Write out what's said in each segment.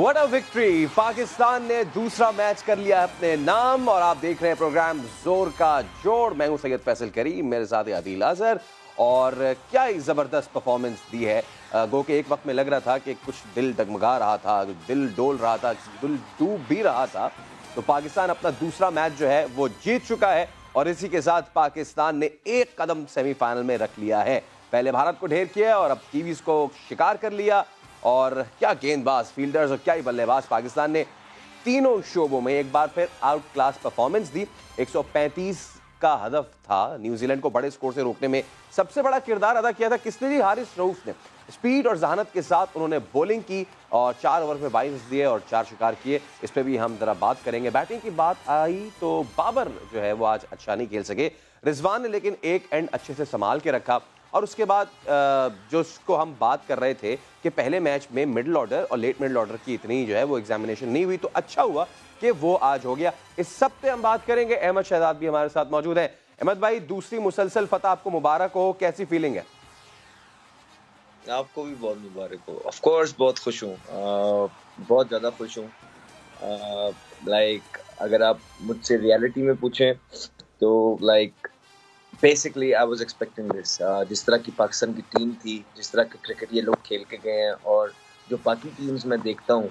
What a victory. Pakistan ने दूसरा match कर लिया अपने नाम और आप देख रहे हैं प्रोग्राम जोर का जोड़। मैं हूं सैयद फैसल करीम, मेरे साथ है आदिल अजहर। और क्या ही ज़बरदस्त परफॉर्मेंस दी है। गो के एक वक्त में लग रहा था कि कुछ दिल डगमगा रहा था, दिल डोल रहा था, दिल डूब भी रहा था। तो पाकिस्तान अपना दूसरा मैच जो है वो जीत चुका है और इसी के साथ पाकिस्तान ने एक कदम सेमीफाइनल में रख लिया है। पहले भारत को ढेर किया और अब कीवीज को शिकार कर लिया। और क्या गेंदबाज, फील्डर्स और क्या ही बल्लेबाज। पाकिस्तान ने तीनों शोबों में एक बार फिर आउट क्लास परफॉर्मेंस दी। 135 का हदफ था। न्यूजीलैंड को बड़े स्कोर से रोकने में सबसे बड़ा किरदार अदा किया था किसने जी? हारिस रऊफ ने। स्पीड और जहानत के साथ उन्होंने बॉलिंग की और 4 ओवर में 22 दिए और 4 शिकार किए। इस पर भी हम जरा बात करेंगे। बैटिंग की बात आई तो बाबर जो है वो आज अच्छा नहीं खेल सके। रिजवान ने लेकिन एक एंड अच्छे से संभाल के रखा। और उसके बाद जो उसको हम बात कर रहे थे कि पहले मैच में मिडिल ऑर्डर और लेट मिडिल ऑर्डर की इतनी जो है वो एग्जामिनेशन नहीं हुई, तो अच्छा हुआ कि वो आज हो गया। इस सब पे हम बात करेंगे। अहमद शहजाद भी हमारे साथ मौजूद हैं। अहमद भाई, दूसरी मुसलसल फतह आपको मुबारक हो, कैसी फीलिंग है? आपको भी बहुत मुबारक हो। ऑफ कोर्स बहुत खुश हूँ, बहुत ज़्यादा खुश हूँ। लाइक अगर आप मुझसे रियलिटी में पूछें तो like basically I was expecting this. जिस तरह की पाकिस्तान की टीम थी, जिस तरह के क्रिकेट ये लोग खेल के गए हैं और जो बाकी टीम्स मैं देखता हूँ,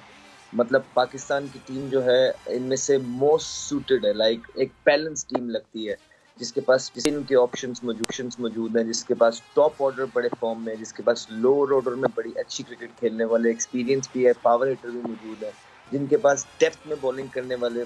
मतलब पाकिस्तान की टीम जो है इनमें से मोस्ट सूटेड है। लाइक एक बैलेंस टीम लगती है जिसके पास स्पिन के ऑप्शंस मौजूद हैं, जिसके पास टॉप ऑर्डर बड़े फॉर्म में, जिसके पास लोअर ऑर्डर में बड़ी अच्छी क्रिकेट खेलने वाले एक्सपीरियंस भी है, पावर हिटर भी मौजूद है, जिनके पास डेप्थ में बॉलिंग करने वाले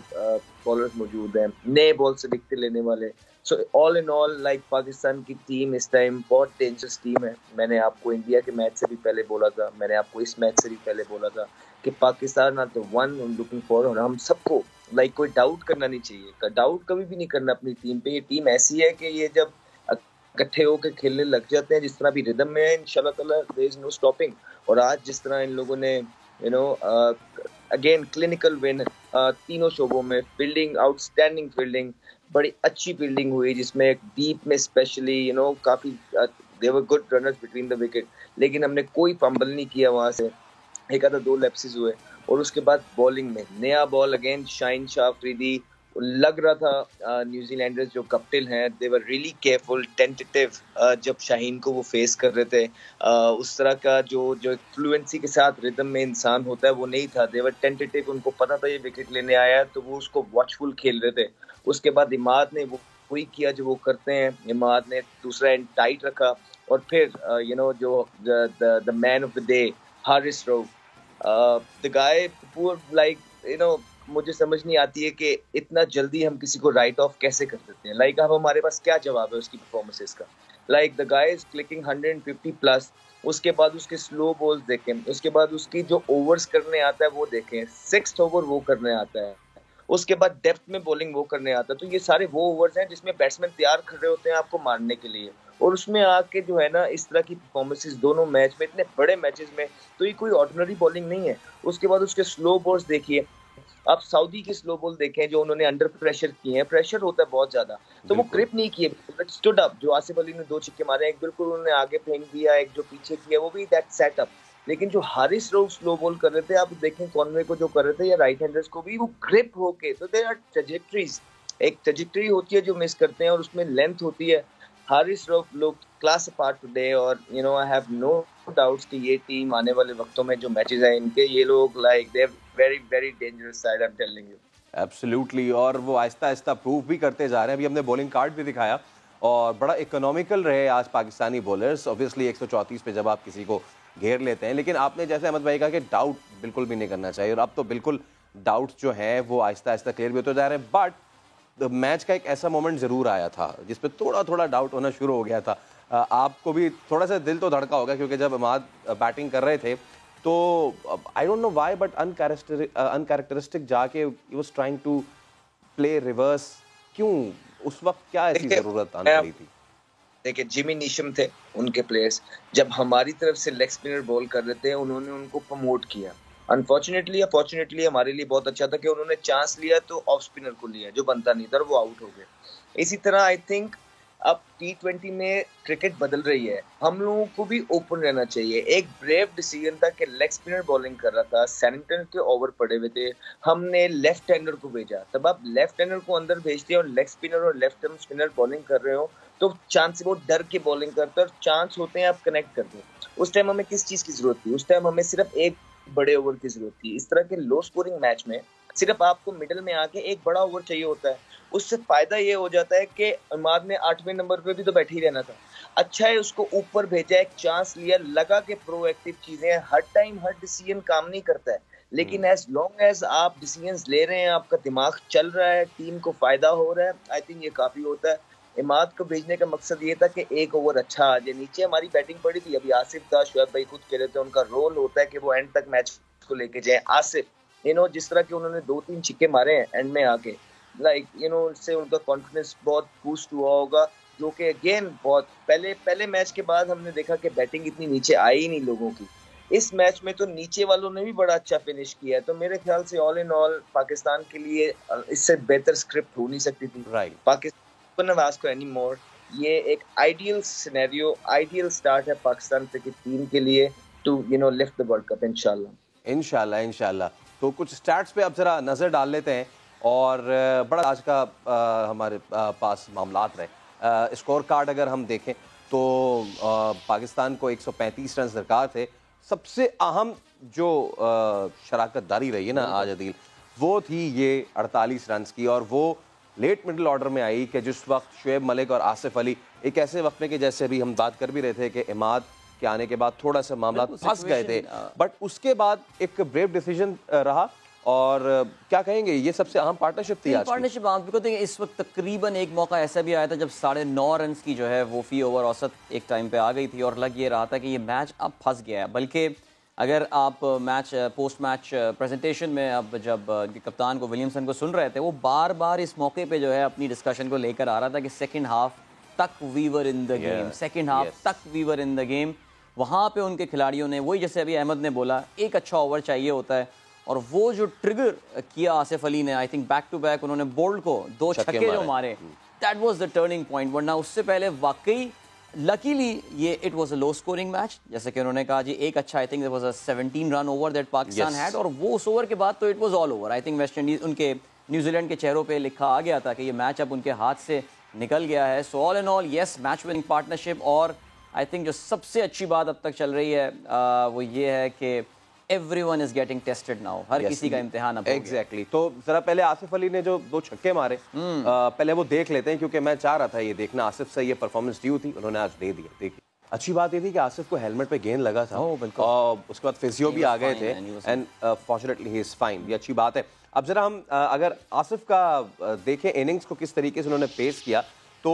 बॉलर्स मौजूद हैं, नए बॉल से विकेट लेने वाले। So all in all like Pakistan की टीम इस टाइम बहुत डेंजरस टीम है। मैंने आपको इंडिया के मैच से भी पहले बोला था, मैंने आपको इस मैच से भी पहले बोला था कि Pakistan are the one looking for. और हम सबको लाइक कोई डाउट करना नहीं चाहिए, डाउट कभी भी नहीं करना अपनी टीम पे। ये टीम ऐसी है कि ये जब इकट्ठे होकर खेलने लग जाते हैं, जिस तरह भी रिदम में है, इंशाल्लाह ताला देयर इज नो स्टॉपिंग। और आज जिस तरह इन लोगों ने अगेन क्लिनिकल विन, तीनों शोबों में फील्डिंग, आउटस्टैंडिंग फील्डिंग, बड़ी अच्छी फील्डिंग हुई, जिसमें एक डीप में स्पेशली काफी they were good runners between the wicket, लेकिन हमने कोई फंबल नहीं किया वहां से। एक आधा 2 लैप्सेस हुए। और उसके बाद बॉलिंग में नया बॉल अगेन शाहीन शाह अफरीदी। लग रहा था न्यूजीलैंडर्स जो कप्टिल हैं दे वर रियली केयरफुल, टेंटेटिव। जब शाहीन को वो फेस कर रहे थे, उस तरह का जो फ्लुएंसी के साथ रिदम में इंसान होता है वो नहीं था। दे वर टेंटेटिव, उनको पता था ये विकेट लेने आया है, तो वो उसको वॉचफुल खेल रहे थे। उसके बाद इमाद ने वो वही किया जो वो करते हैं। इमाद ने दूसरा एंड टाइट रखा और फिर जो the man of the day Haris Rauf, the guy पूर लाइक मुझे समझ नहीं आती है कि इतना जल्दी हम किसी को राइट ऑफ कैसे कर देते हैं। लाइक अब हमारे पास क्या जवाब है उसकी परफॉर्मेंसेस का। Like the guy is clicking 150 plus. उसके बाद उसके स्लो बॉल्स देखें, उसके बाद उसकी जो ओवर्स करने आता है वो देखें, 6th ओवर वो करने आता है, उसके बाद डेप्थ में बॉलिंग वो करने आता है। तो ये सारे वो ओवर्स हैं जिसमें बैट्समैन तैयार कर रहे होते हैं आपको मारने के लिए, और उसमें आके जो है ना इस तरह की परफॉर्मेंसेस दोनों मैच में, इतने बड़े मैचेस में, तो ये कोई ऑर्डिनरी बॉलिंग नहीं है। उसके बाद उसके स्लो बॉल्स देखिए, आप सऊदी की स्लो बॉल देखें जो उन्होंने अंडर प्रेशर किए हैं, प्रेशर होता है बहुत ज्यादा, तो वो ग्रिप नहीं किए, बट स्टूड अप। जो आसिफ अली ने 2 छक्के मारे, एक बिल्कुल उन्होंने आगे फेंक दिया, एक जो पीछे किया वो भी दैट सेटअप। लेकिन जो हारिस रऊफ स्लो बॉल कर रहे थे, आप देखें कॉनवे को जो कर रहे थे या राइट हैंडर्स को भी, वो ग्रिप होके, तो देयर आर ट्रेजेक्टरीज। एक ट्रेजेक्टरी होती है जो मिस करते हैं और उसमें लेंथ होती है। हारिस रऊफ लोग क्लास अपार्ट टुडे, और आई हैव नो डाउट्स कि ये टीम आने वाले वक्तों में जो मैचेस हैं इनके, ये लोग like they very very dangerous side, I am telling you. Absolutely. और वो आहिस्ता आहिस्ता प्रूव भी करते जा रहे हैं। अभी हमने बॉलिंग कार्ड भी दिखाया और बड़ा इकोनॉमिकल रहे आज पाकिस्तानी बॉलर्स। ऑब्वियसली 134 पे जब आप किसी को घेर लेते हैं, लेकिन आपने जैसे अहमद भाई कहा कि डाउट बिल्कुल भी नहीं करना चाहिए, और अब तो बिल्कुल डाउट जो है वो आहिस्ता आहिस्ता क्लियर भी होते जा रहे हैं। बट मैच का एक ऐसा मोमेंट ज़रूर आया था जिसपे थोड़ा थोड़ा डाउट होना शुरू हो गया था। आपको भी थोड़ा सा दिल तो धड़का होगा, क्योंकि जब इमाद बैटिंग कर रहे थे तो I don't know why but uncharacteristic जाके he was trying to play reverse. क्यों उस वक्त क्या ऐसी जरूरत आने वाली थी? देखिए जिमी नीशम थे उनके प्लेयर्स, जब हमारी तरफ से लेग स्पिनर बॉल कर रहे थे उन्होंने उनको प्रमोट किया। अनफॉर्चुनेटली या फॉर्चुनेटली हमारे लिए बहुत अच्छा था कि उन्होंने चांस लिया तो ऑफ स्पिनर को लिया जो बनता नहीं था, वो आउट हो गए। इसी तरह आई थिंक अब T20 में क्रिकेट बदल रही है, हम लोगों को भी ओपन रहना चाहिए। एक ब्रेव डिसीजन था कि लेग स्पिनर बॉलिंग कर रहा था, सैनिंगटन के ओवर पड़े हुए थे, हमने लेफ्ट हैंडर को भेजा। तब आप लेफ्ट हैंडर को अंदर भेजते हो और लेग स्पिनर और लेफ्ट आर्म स्पिनर बॉलिंग कर रहे हो, तो चांस वो डर के बॉलिंग करते हैं और चांस होते हैं आप कनेक्ट करते हो। उस टाइम हमें किस चीज की जरूरत थी? उस टाइम हमें सिर्फ एक बड़े ओवर की जरूरत थी। इस तरह के लो स्कोरिंग मैच में सिर्फ आपको मिडिल में आके एक बड़ा ओवर चाहिए होता है। उससे फायदा ये हो जाता है कि इमाद ने 8वें नंबर पे भी तो बैठे ही रहना था। अच्छा है उसको ऊपर भेजा, एक चांस लिया, लगा के प्रोएक्टिव चीजें। हर टाइम हर डिसीजन काम नहीं करता है, लेकिन एज लॉन्ग एज आप डिसीजंस ले रहे हैं, आपका दिमाग चल रहा है, टीम को फायदा हो रहा है, आई थिंक ये काफी होता है। इमाद को भेजने का मकसद ये था कि एक ओवर अच्छा आ जाए। नीचे हमारी बैटिंग पड़ी थी, अभी आसिफ था, शुएब भाई खुद कह रहे थे, उनका रोल होता है कि वो एंड तक मैच को लेके जाए। आसिफ जिस तरह के उन्होंने 2-3 छिक्के मारे हैं एंड में आके, इससे उनका कॉन्फिडेंस बहुत बूस्ट हुआ होगा। जो कि अगेन बहुत पहले मैच के बाद हमने देखा कि बैटिंग इतनी नीचे आई ही नहीं लोगों की। इस मैच में तो नीचे वालों ने भी बड़ा अच्छा फिनिश किया है। तो मेरे ख्याल से ऑल इन ऑल पाकिस्तान के लिए इससे बेहतर स्क्रिप्ट हो नहीं सकती थी। राइट, पाकिस्तान को एनी मोर। ये एक आइडियल सिनेरियो, आइडियल स्टार्ट है पाकिस्तान क्रिकेट टीम के लिए to lift the world cup इंशाल्लाह। इंशाल्लाह। तो कुछ स्टैट्स पे अब जरा नजर डाल लेते हैं और बड़ा आज का हमारे पास मामलात रहे। स्कोर कार्ड अगर हम देखें तो पाकिस्तान को 135 रन दरकार थे। सबसे अहम जो शराकतदारी रही है ना आज अदील, वो थी ये 48 रन की, और वो लेट मिडिल ऑर्डर में आई कि जिस वक्त शुएब मलिक और आसिफ अली एक ऐसे वक्त में कि जैसे अभी हम बात कर भी रहे थे कि इमाद के आने के बाद थोड़ा सा मामला फंस गए थे, बट उसके बाद एक ब्रेव डिसीजन रहा। और क्या कहेंगे, ये सबसे अहम पार्टनरशिप थी आज की। पार्टनरशिप आप को देखिए, इस वक्त तकरीबन एक मौका ऐसा भी आया था जब 9.5 रन की जो है वो फी ओवर औसत एक टाइम पे आ गई थी और लग ये रहा था कि ये मैच अब फंस गया है। बल्कि अगर आप मैच पोस्ट मैच प्रेजेंटेशन में अब जब कप्तान को विलियमसन को सुन रहे थे, वो बार बार इस मौके पे जो है अपनी डिस्कशन को लेकर आ रहा था कि सेकंड हाफ तक we were in the game, second half तक we were in the game. वहाँ पे उनके खिलाड़ियों ने वही, जैसे अभी अहमद ने बोला, एक अच्छा ओवर चाहिए होता है, और वो जो ट्रिगर किया आसिफ अली ने, I think back to back उन्होंने बोल्ड को 2 छक्के जो मारे, that was the turning point. वरना उससे पहले वाकई लकीली ये it was a low scoring match, जैसे कि उन्होंने कहा जी, एक अच्छा I think there was a 17 run over that Pakistan had, और वो उस ओवर के बाद तो it was all over. I think West Indies, उनके न्यूजीलैंड के चेहरों पे लिखा आ गया था कि ये मैच अब उनके हाथ से निकल गया है। So all in all yes, match winning partnership. और आई थिंक जो सबसे अच्छी बात अब तक चल रही है वो ये है कि everyone is getting tested now, हर किसी का इम्तिहान अब एग्जैक्टली। तो जरा पहले आसिफ अली ने जो 2 छक्के मारे, पहले वो देख लेते हैं, क्योंकि मैं चाह रहा था ये देखना, आसिफ से ये परफॉर्मेंस ड्यू थी, उन्होंने आज दे दिया। देखिए, अच्छी बात ये थी कि आसिफ को हेलमेट पे गेंद लगा था, और उसके बाद फिजियो भी आ गए थे, and fortunately he is fine. ये अच्छी बात है। अब जरा हम अगर आसिफ का देखें इनिंग्स को किस तरीके से उन्होंने पेश किया, तो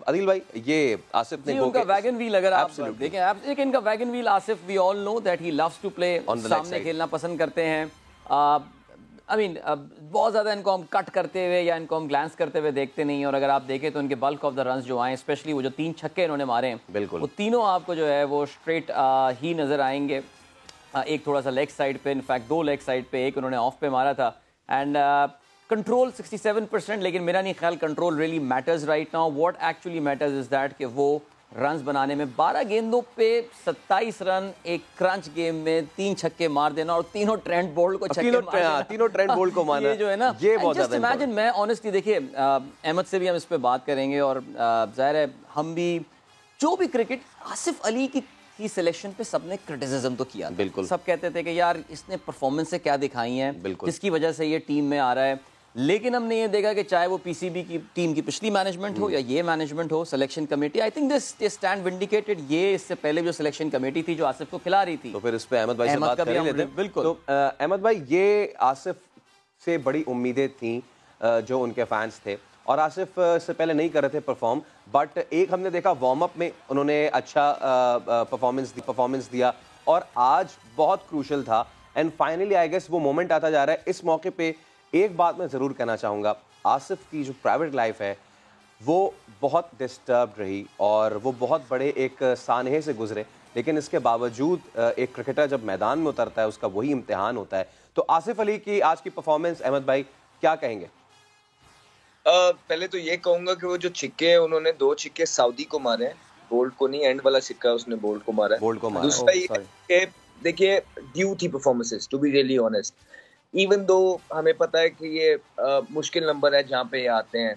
अदिल भाई, ये आसिफ ने उनका वैगन व्हील अगर आप देखें, आप देखें इनका wagon wheel, Asif we all know that he loves to play, सामने खेलना पसंद करते हैं। आई मीन बहुत ज़्यादा इनको हम कट करते हुए या इनको हम ग्लैंस करते हुए देखते नहीं, और अगर आप देखें तो इनके बल्क ऑफ द रन्स जो आए, स्पेशली वो जो 3 छक्के इन्होंने मारे हैं, बिल्कुल वो तीनों आपको जो है वो स्ट्रेट ही नज़र आएंगे। एक थोड़ा सा लेग साइड पे, इनफैक्ट 2 लेग साइड पे, एक उन्होंने ऑफ पे मारा था। एंड कंट्रोल 67%, लेकिन मेरा नहीं ख्याल control really matters right now. What actually matters is that कि वो रन्स बनाने में 12 गेंदों पे 27 रन, एक क्रंच गेम में 3 छक्के मार देना, और तीनों ट्रेंट बोल्ट को छक्के मार देना, तीनों ट्रेंट बोल्ट को मारना, ये जो है ना, ये बहुत ज्यादा इमेजिन। मैं ऑनेस्टली देखिए, अहमद से भी हम इस पे बात करेंगे, और जाहिर है हम भी जो भी क्रिकेट, आसिफ अली की सिलेक्शन पे सबने क्रिटिसिज्म तो किया, बिल्कुल सब कहते थे कि यार इसने परफॉर्मेंस से क्या दिखाई है, जिसकी वजह से ये टीम में आ रहा है। लेकिन हमने ये देखा कि चाहे वो पीसीबी की टीम की पिछली मैनेजमेंट हो या ये मैनेजमेंट हो, selection committee, I think this stand vindicated. ये इससे पहले जो सिलेक्शन कमेटी थी जो आसिफ को खिला रही थी, तो फिर इस पे अहमद भाई से बात कर लेते हैं। बिल्कुल। तो अहमद भाई, ये आसिफ से बड़ी उम्मीदें थी जो उनके फैंस थे, और आसिफ से पहले नहीं कर रहे थे परफॉर्म, बट एक हमने देखा वार्म अप में उन्होंने अच्छा परफॉर्मेंस दिया, और आज बहुत क्रूशल था। एंड फाइनली आई गेस वो मोमेंट आता जा रहा है। इस मौके पे एक बात मैं ज़रूर कहना चाहूँगा, आसिफ की जो प्राइवेट लाइफ है वो बहुत डिस्टर्ब रही, और वो बहुत बड़े एक सानहे से गुजरे, लेकिन इसके बावजूद एक क्रिकेटर जब मैदान में उतरता है उसका वही इम्तिहान होता है। तो आसिफ अली की आज की परफॉर्मेंस, अहमद भाई क्या कहेंगे? पहले तो ये कहूंगा कि वो जो छिक्के हैं उन्होंने 2 छिक्के सऊदी को मारे हैं, बोल्ट को नहीं, एंड वाला छिक्का उसने बोल्ट को मारा है। बोल्ट को मारा। दूसरा ये सॉरी। कि देखिए ड्यू थी performances, to be really honest, even though हमें पता है कि ये मुश्किल नंबर है जहाँ पे ये आते हैं,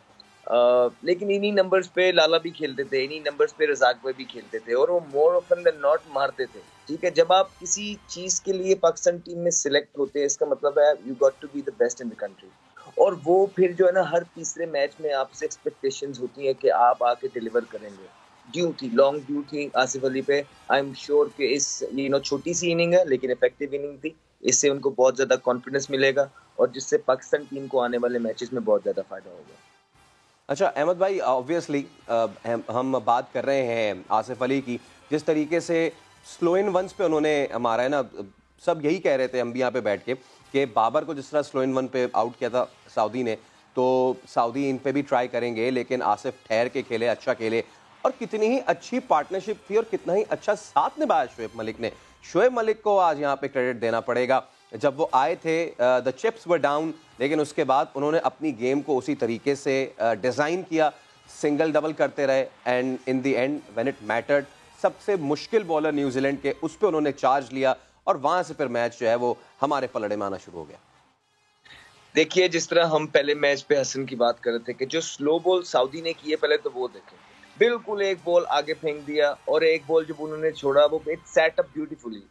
लेकिन इन्हीं नंबर्स पे लाला भी खेलते थे, इन्हीं नंबर्स पे रजाक भाई भी खेलते थे और वो मोर ऑफन देन नॉट मारते थे। ठीक है, जब आप किसी चीज के लिए पाकिस्तान टीम में सिलेक्ट होते हैं इसका मतलब है you got to be the best in the country, और वो फिर जो है ना हर तीसरे मैच में आपसे एक्सपेक्टेशंस होती है कि आप आके डिलीवर करेंगे। ड्यू थी, लॉन्ग ड्यू थी आसिफ अली पे। आई एम श्योर कि इस छोटी सी इनिंग है लेकिन इफेक्टिव इनिंग थी, इससे उनको बहुत ज्यादा कॉन्फिडेंस मिलेगा और जिससे पाकिस्तान टीम को आने वाले मैचेस में बहुत ज्यादा फायदा होगा। अच्छा अहमद भाई, ऑब्वियसली हम बात कर रहे हैं आसिफ अली की, जिस तरीके से स्लो इन वंस पे उन्होंने मारा है ना, सब यही कह रहे थे हम भी यहाँ पे बैठ के कि बाबर को जिस तरह स्लो इन वन पे आउट किया था सऊदी ने, तो सऊदी इन पे भी ट्राई करेंगे, लेकिन आसिफ ठहर के खेले, अच्छा खेले और कितनी ही अच्छी पार्टनरशिप थी और कितना ही अच्छा साथ निभाया शोएब मलिक ने। शोएब मलिक को आज यहाँ पे क्रेडिट देना पड़ेगा। जब वो आए थे द चिप्स वर डाउन, लेकिन उसके बाद उन्होंने अपनी गेम को उसी तरीके से डिज़ाइन किया, सिंगल डबल करते रहे and in the end when it mattered सबसे मुश्किल बॉलर न्यूजीलैंड के उस पर उन्होंने चार्ज लिया और वहां से फिर मैच जो है वो हमारे पलड़े में आना शुरू हो गया। देखिए, जिस तरह हम पहले मैच पे हसन की बात कर रहे थे कि जो स्लो बॉल सऊदी ने किए, पहले तो वो देखें, बिल्कुल एक बॉल आगे फेंक दिया और एक बॉल जब उन्होंने छोड़ा वो इट सेट अप ब्यूटीफुली।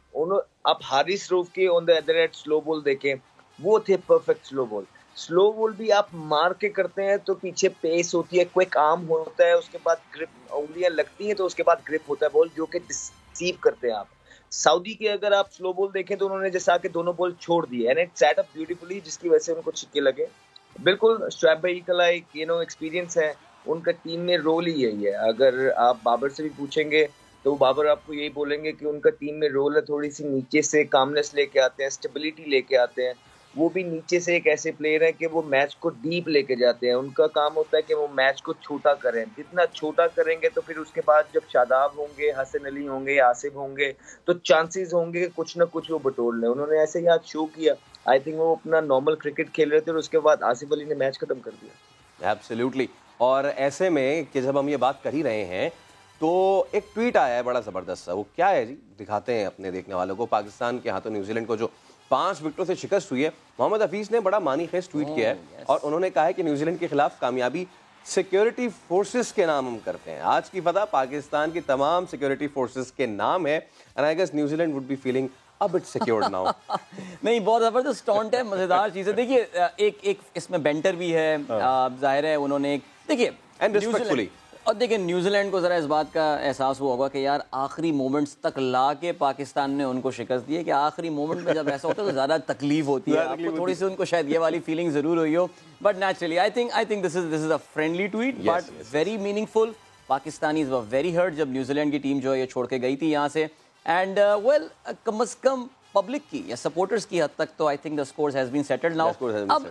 आप हारिस रऊफ के on the other and slow ball देखें, वो थे perfect slow ball. Slow ball भी आप मार के करते हैं तो पीछे पेस होती है, क्विक आर्म होता है, उसके बाद ग्रिप, उंगलियां लगती हैं तो उसके बाद ग्रिप होता है बॉल, जो कि डिसीव करते हैं आप। सऊदी के अगर आप स्लो बॉल देखें तो उन्होंने जैसा आके दोनों बॉल छोड़ दिए and it set up beautifully, जिसकी वजह से उनको छिक्के लगे। बिल्कुल शोएब भाई का लाइक एक्सपीरियंस है, उनका टीम में रोल ही यही है। अगर आप बाबर से भी पूछेंगे तो बाबर आपको यही बोलेंगे कि उनका टीम में रोल है थोड़ी सी नीचे से कामनेस लेके आते हैं, स्टेबिलिटी लेके आते हैं। वो भी नीचे से एक ऐसे प्लेयर है कि वो मैच को डीप लेके जाते हैं। उनका काम होता है कि वो मैच को छोटा करें, जितना छोटा करेंगे तो फिर उसके बाद जब शादाब होंगे, हसन अली होंगे, आसिफ होंगे, तो चांसेस होंगे कि कुछ ना कुछ वो बटोर लें। उन्होंने ऐसे ही आज शो किया। आई थिंक वो अपना नॉर्मल क्रिकेट खेल रहे थे और उसके बाद आसिफ अली ने मैच खत्म कर दिया। एब्सोल्युटली। और ऐसे में कि जब हम ये बात कर ही रहे हैं तो एक ट्वीट आया है बड़ा ज़बरदस्त सा, वो क्या है जी, दिखाते हैं अपने देखने वालों को। पाकिस्तान के हाथों न्यूजीलैंड को जो 5 विकेटों से शिकस्त हुई है, मोहम्मद हफीज़ ने बड़ा मानी खेज ट्वीट किया है और उन्होंने कहा है कि न्यूजीलैंड के खिलाफ कामयाबी सिक्योरिटी फोर्सेस के नाम हम करते हैं। आज की फतह पाकिस्तान की तमाम सिक्योरिटी फोर्सेस के नाम है and I guess New Zealand would be feeling a bit secured now. नहीं, बहुत ज़बरदस्त टॉन्ट है, मज़ेदार चीज़ है। देखिए एक इसमें बेंटर भी है, जाहिर है उन्होंने एक, देखिए एंड रिस्पेक्टफुली, और देखिए न्यूजीलैंड को ज़रा इस बात का एहसास हुआ होगा कि यार आखिरी मोमेंट्स तक ला के पाकिस्तान ने उनको शिकस्त दी है, कि आखिरी मोमेंट में जब ऐसा होता है तो ज़्यादा तकलीफ होती है, आपको थोड़ी सी उनको शायद ये वाली फीलिंग ज़रूर हुई हो। But naturally I think this is a friendly tweet but very meaningful. Pakistanis were very hurt जब न्यूजीलैंड की टीम जो है ये छोड़ के गई थी यहाँ से, एंड वेल कम अज़ कम पब्लिक की या सपोर्टर्स की हद तक तो I think the scores has been settled now.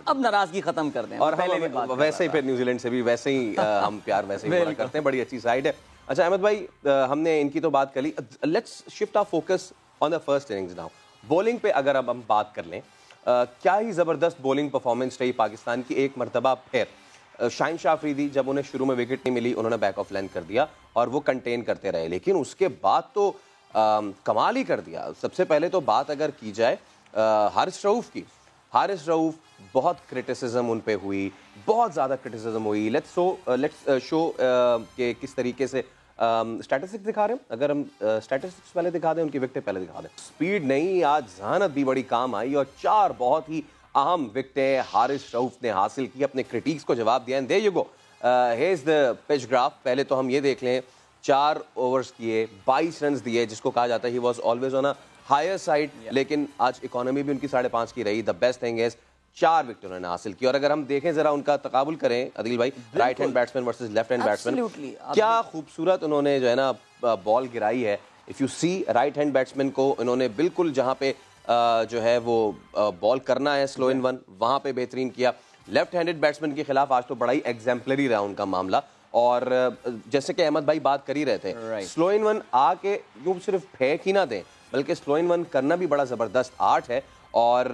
अब नाराजगी खत्म कर दें और हम वैसे ही फिर न्यूजीलैंड से भी वैसे ही हम प्यार वैसे ही करते हैं, बड़ी अच्छी साइड है। अच्छा अहमद भाई, हमने इनकी तो बात कर ली, let's shift our focus on the first innings now. Bowling पे अगर अब हम बात कर लें, क्या ही ज़बरदस्त बॉलिंग परफॉर्मेंस रही पाकिस्तान की। एक मरतबा फिर शाहिन शाह अफरीदी, जब उन्हें शुरू में विकेट नहीं मिली उन्होंने बैक ऑफ लेंथ कर दिया और वो कंटेन करते रहे, लेकिन उसके बाद तो कमाल ही कर दिया। सबसे पहले तो बात अगर की जाए हारिस रऊफ की, हारिस रऊफ बहुत क्रिटिसिज्म उन पे हुई, बहुत ज़्यादा क्रिटिसिज्म हुई। लेट्स शो कि किस तरीके से स्टैटिस्टिक्स दिखा रहे हैं। अगर हम स्टैटिस्टिक्स पहले दिखा दें, उनकी विकेटें पहले दिखा दें। स्पीड नहीं, आज जहानत भी बड़ी काम आई और 4 बहुत ही अहम विकेटें हारिस रऊफ ने हासिल की, अपने क्रिटिक्स को जवाब दिया। And there you go, here is the pitch graph. पहले तो हम ये देख लें, 4 ओवर्स किए, 22 रन दिए, जिसको कहा जाता है he was always on a higher side, लेकिन आज इकोनॉमी भी उनकी 5.5 की रही। The best thing is 4 wicket उन्होंने हासिल की। और अगर हम देखें जरा उनका तकाबुल करें अदिल भाई, right hand batsman versus left hand batsman, क्या खूबसूरत उन्होंने जो है ना बॉल गिराई है। If you see right hand batsman को इन्होंने बिल्कुल जहां पे जो है वो बॉल करना है स्लो इन वन, वहां पे बेहतरीन किया। लेफ्ट हैंडेड बैट्समैन के खिलाफ आज तो बड़ा ही एग्जाम्पलरी रहा उनका मामला। और जैसे कि अहमद भाई बात कर ही रहे थे, स्लो इन वन आके यूं सिर्फ फेंक ही ना दें, बल्कि स्लो इन वन करना भी बड़ा ज़बरदस्त आर्ट है। और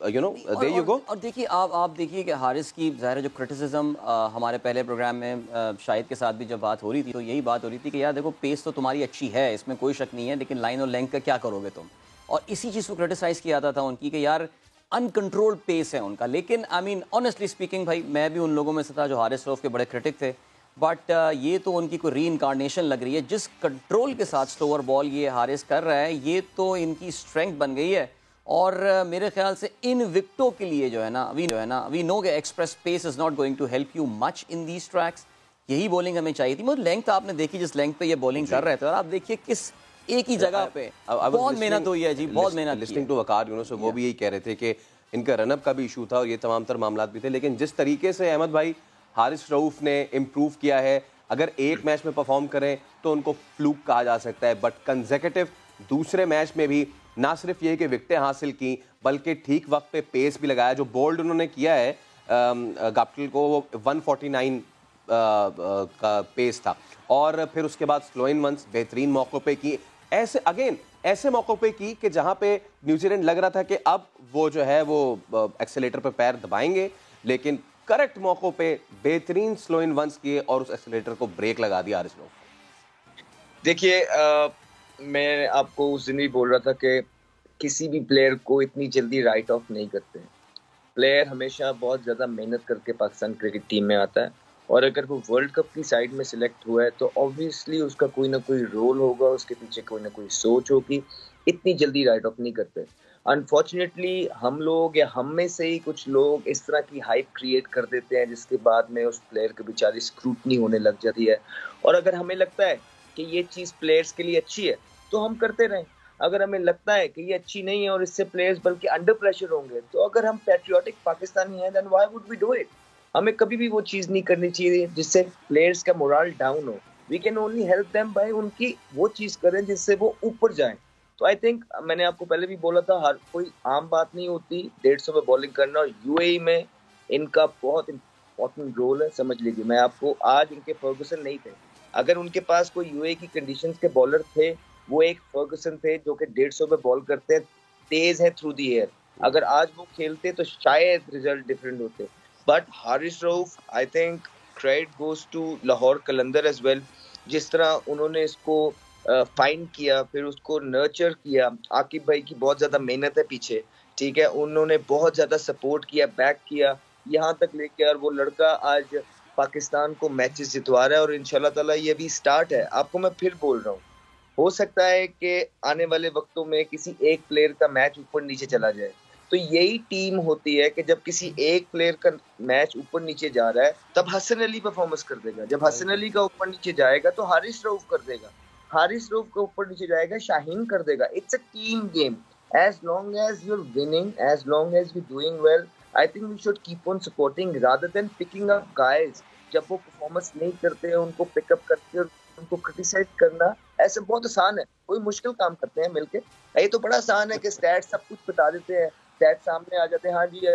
देयर यू गो। और देखिए आप देखिए कि हारिस की ज़ाहिर है जो क्रिटिसिज्म हमारे पहले प्रोग्राम में शाहिद के साथ भी जब बात हो रही थी तो यही बात हो रही थी कि यार देखो पेस तो तुम्हारी अच्छी है, इसमें कोई शक नहीं है, लेकिन लाइन और लेंथ का क्या करोगे तुम। और इसी चीज़ को क्रिटिसाइज़ किया जाता था उनकी कि यार अनकंट्रोल्ड पेस है उनका। लेकिन आई मीन ऑनेस्टली स्पीकिंग भाई मैं भी उन लोगों में से था जो हारिस रऊफ के बड़े क्रिटिक थे, बट ये तो उनकी कोई री इनकारनेशन लग रही है। जिस कंट्रोल के साथ स्लोअर बॉल ये हारिस कर रहा है ये तो इनकी स्ट्रेंथ बन गई है। और मेरे ख्याल से इन विकेटों के लिए जो है ना वी नो कि express pace is not going to help you much in these tracks. यही बॉलिंग हमें चाहिए थी। मतलब लेंथ आपने देखी जिस लेंथ पे ये बॉलिंग कर रहे थे, और आप देखिए किस एक ही जगह पे बहुत मेहनत हुई है जी, बहुत मेहनत। लिस्निंग टू वकार यूनुस, वो भी यही कह रहे थे कि इनका रनअप का भी इशू था और ये तमाम तर मामला भी थे, लेकिन जिस तरीके से अहमद भाई हारिस रऊफ ने इम्प्रूव किया है, अगर एक मैच में परफॉर्म करें तो उनको फ्लूक कहा जा सकता है, बट कंसेक्यूटिव दूसरे मैच में भी ना सिर्फ ये कि विकेटें हासिल की बल्कि ठीक वक्त पे पेस भी लगाया। जो बोल्ड उन्होंने किया है गप्टिल को, वो 149 का पेस था, और फिर उसके बाद स्लो इन वंस बेहतरीन मौक़ों पे की, ऐसे मौक़ों पे की कि जहाँ पे न्यूजीलैंड लग रहा था कि अब वो जो है वो एक्सेलेटर पे पैर दबाएंगे, लेकिन करेक्ट मौक़ों पे बेहतरीन स्लो इन वंस किए और उस एक्सेलेटर को ब्रेक लगा दिया हारिस रऊफ। देखिए मैं आपको उस दिन भी बोल रहा था कि किसी भी प्लेयर को इतनी जल्दी राइट ऑफ नहीं करते। प्लेयर हमेशा बहुत ज़्यादा मेहनत करके पाकिस्तान क्रिकेट टीम में आता है, और अगर वो वर्ल्ड कप की साइड में सिलेक्ट हुआ है तो ऑब्वियसली उसका कोई ना कोई रोल होगा, उसके पीछे कोई ना कोई सोच होगी। इतनी जल्दी राइट ऑफ नहीं करते। अनफॉर्चुनेटली हम लोग या हम में से ही कुछ लोग इस तरह की हाइप क्रिएट कर देते हैं जिसके बाद में उस प्लेयर के बेचारी स्क्रूटनी होने लग जाती है। और अगर हमें लगता है कि ये चीज़ प्लेयर्स के लिए अच्छी है तो हम करते रहें। अगर हमें लगता है कि ये अच्छी नहीं है और इससे प्लेयर्स बल्कि अंडर प्रेशर होंगे, तो अगर हम पैट्रियोटिक पाकिस्तानी हैं then why would we do it. हमें कभी भी वो चीज़ नहीं करनी चाहिए जिससे प्लेयर्स का मोरल डाउन हो। We can only help them by उनकी वो चीज़ करें जिससे वो ऊपर जाएं। तो आई थिंक मैंने आपको पहले भी बोला था, हर कोई आम बात नहीं होती 150 में बॉलिंग करना, और यूएई में इनका बहुत इंपॉर्टेंट रोल है। समझ लीजिए, मैं आपको आज इनके फर्गुसन नहीं थे, अगर उनके पास कोई यूएई की कंडीशंस के बॉलर थे, वो एक फर्गुसन थे जो कि 150 पे बॉल करते हैं, तेज है थ्रू दी एयर। अगर आज वो खेलते तो शायद रिजल्ट डिफरेंट होते। But Haris Rauf, I think credit goes to Lahore Qalandar as well. जिस तरह उन्होंने इसको फाइंड किया, फिर उसको नर्चर किया। आकिब भाई की बहुत ज़्यादा मेहनत है पीछे, ठीक है, उन्होंने बहुत ज़्यादा सपोर्ट किया, बैक किया, यहाँ तक लेके, और वो लड़का आज पाकिस्तान को मैचेस जितवा रहा है। और इंशाल्लाह ताला ये भी स्टार्ट है। आपको मैं फिर बोल रहा हूँ, हो सकता है कि आने वाले वक्तों में किसी एक प्लेयर का मैच ऊपर नीचे चला जाए। तो यही टीम होती है कि जब किसी एक प्लेयर का मैच ऊपर नीचे जा रहा है तब हसन अली परफॉर्मेंस कर देगा, जब हसन अली का ऊपर नीचे जाएगा तो हारिस रऊफ कर देगा, हारिस रऊफ का ऊपर नीचे जाएगा शाहीन कर देगा। It's a team game. As long as you are winning, as long as we doing well, I think we should keep on supporting rather than picking up guys. जब वो परफॉर्मेंस नहीं करते हैं उनको पिकअप करके उनको क्रिटिसाइज करना ऐसे बहुत आसान है। कोई मुश्किल काम करते हैं मिलके, ये तो बड़ा आसान है कि स्टैट सब कुछ बता देते हैं, स्टैट सामने आ जाते हैं। हाँ जी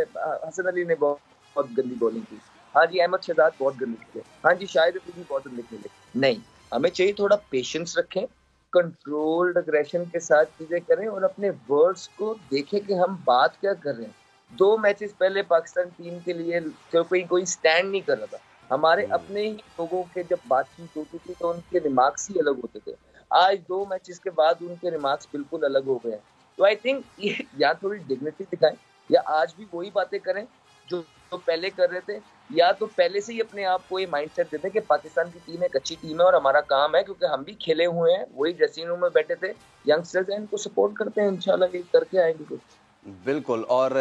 हसन अली ने बहुत गंदी बॉलिंग की, हाँ जी अहमद शहजाद बहुत गंदी खेले, हाँ जी शाहिद अफरीदी भी बहुत गंदी खेले। नहीं, हमें चाहिए थोड़ा पेशेंस रखें, कंट्रोल्ड अग्रेशन के साथ चीजें करें और अपने वर्ड्स को देखें कि हम बात क्या कर रहे हैं। 2 मैचेस पहले पाकिस्तान टीम के लिए कोई स्टैंड नहीं कर रहा था। हमारे अपने ही लोगों के जब बातचीत होती थी तो उनके रिमार्क्स ही अलग होते थे। आज 2 मैचेस के बाद उनके रिमार्क्स बिल्कुल अलग हो गए हैं। तो आई थिंक ये या थोड़ी डिग्निटी दिखाएं या आज भी वही बातें करें जो पहले कर रहे थे, या तो पहले से ही अपने आप को ये माइंडसेट देते कि पाकिस्तान की टीम एक अच्छी टीम है और हमारा काम है, क्योंकि हम भी खेले हुए हैं, वही ड्रेसिंग रूम में बैठे थे, यंगस्टर्स हैं, इनको सपोर्ट करते हैं, इंशाल्लाह ये करके आएंगे कुछ। बिल्कुल, और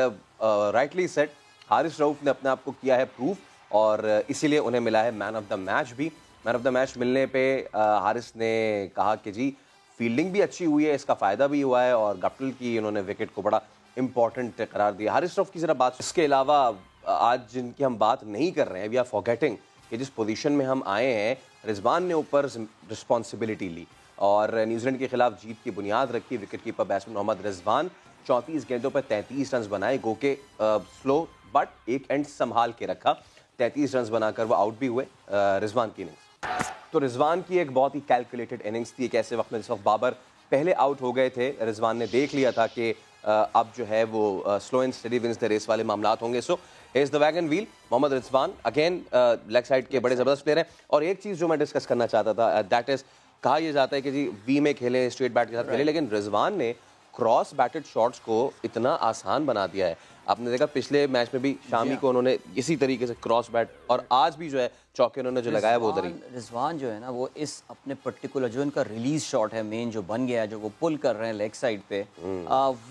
राइटली सेट, हारिस रऊफ ने अपने आप को किया है प्रूफ, और इसीलिए उन्हें मिला है मैन ऑफ द मैच भी। मैन ऑफ द मैच मिलने पे हारिस ने कहा कि जी फील्डिंग भी अच्छी हुई है, इसका फ़ायदा भी हुआ है, और गप्टिल की उन्होंने विकेट को बड़ा इंपॉर्टेंट करार दिया। हारिस रऊफ की ज़रा बात, इसके अलावा आज जिनकी हम बात नहीं कर रहे हैं, वी आर फॉरगेटिंग कि जिस पोजीशन में हम आए हैं, रिजवान ने ऊपर रिस्पॉन्सिबिलिटी ली और न्यूजीलैंड के खिलाफ जीत की बुनियाद रखी। Wicket keeper batsman Mohammad Rizwan 34 गेंदों पर 33 रन बनाए, गो के स्लो बट एक एंड संभाल के रखा, 33 रन बनाकर वो आउट भी हुए। रिजवान की इनिंग्स तो रिजवान की एक बहुत ही कैलकुलेटेड इनिंग्स थी। एक ऐसे वक्त में जिस वक्त बाबर पहले आउट हो गए थे, रिजवान ने देख लिया था कि अब जो है वो slow and steady wins the race वाले मामलात होंगे। So is the wagon wheel Mohammad Rizwan again leg side के बड़े ज़बरदस्त प्लेयर हैं। और एक चीज़ जो मैं डिस्कस करना चाहता था, दैट इज़ कहा यह जाता है कि जी वी में खेले, स्ट्रेट बैट के साथ खेले, लेकिन रिजवान ने क्रॉस बैटेड शॉट्स को इतना आसान बना दिया है। आपने देखा पिछले मैच में भी शामी को उन्होंने इसी तरीके से क्रॉस बैट, और आज भी जो है चौके उन्होंने जो लगाया वो उधर ही। रिजवान जो है ना वो इस अपने पर्टिकुलर जो इनका रिलीज शॉट है मेन जो बन गया है, जो वो पुल कर रहे हैं लेग साइड पे,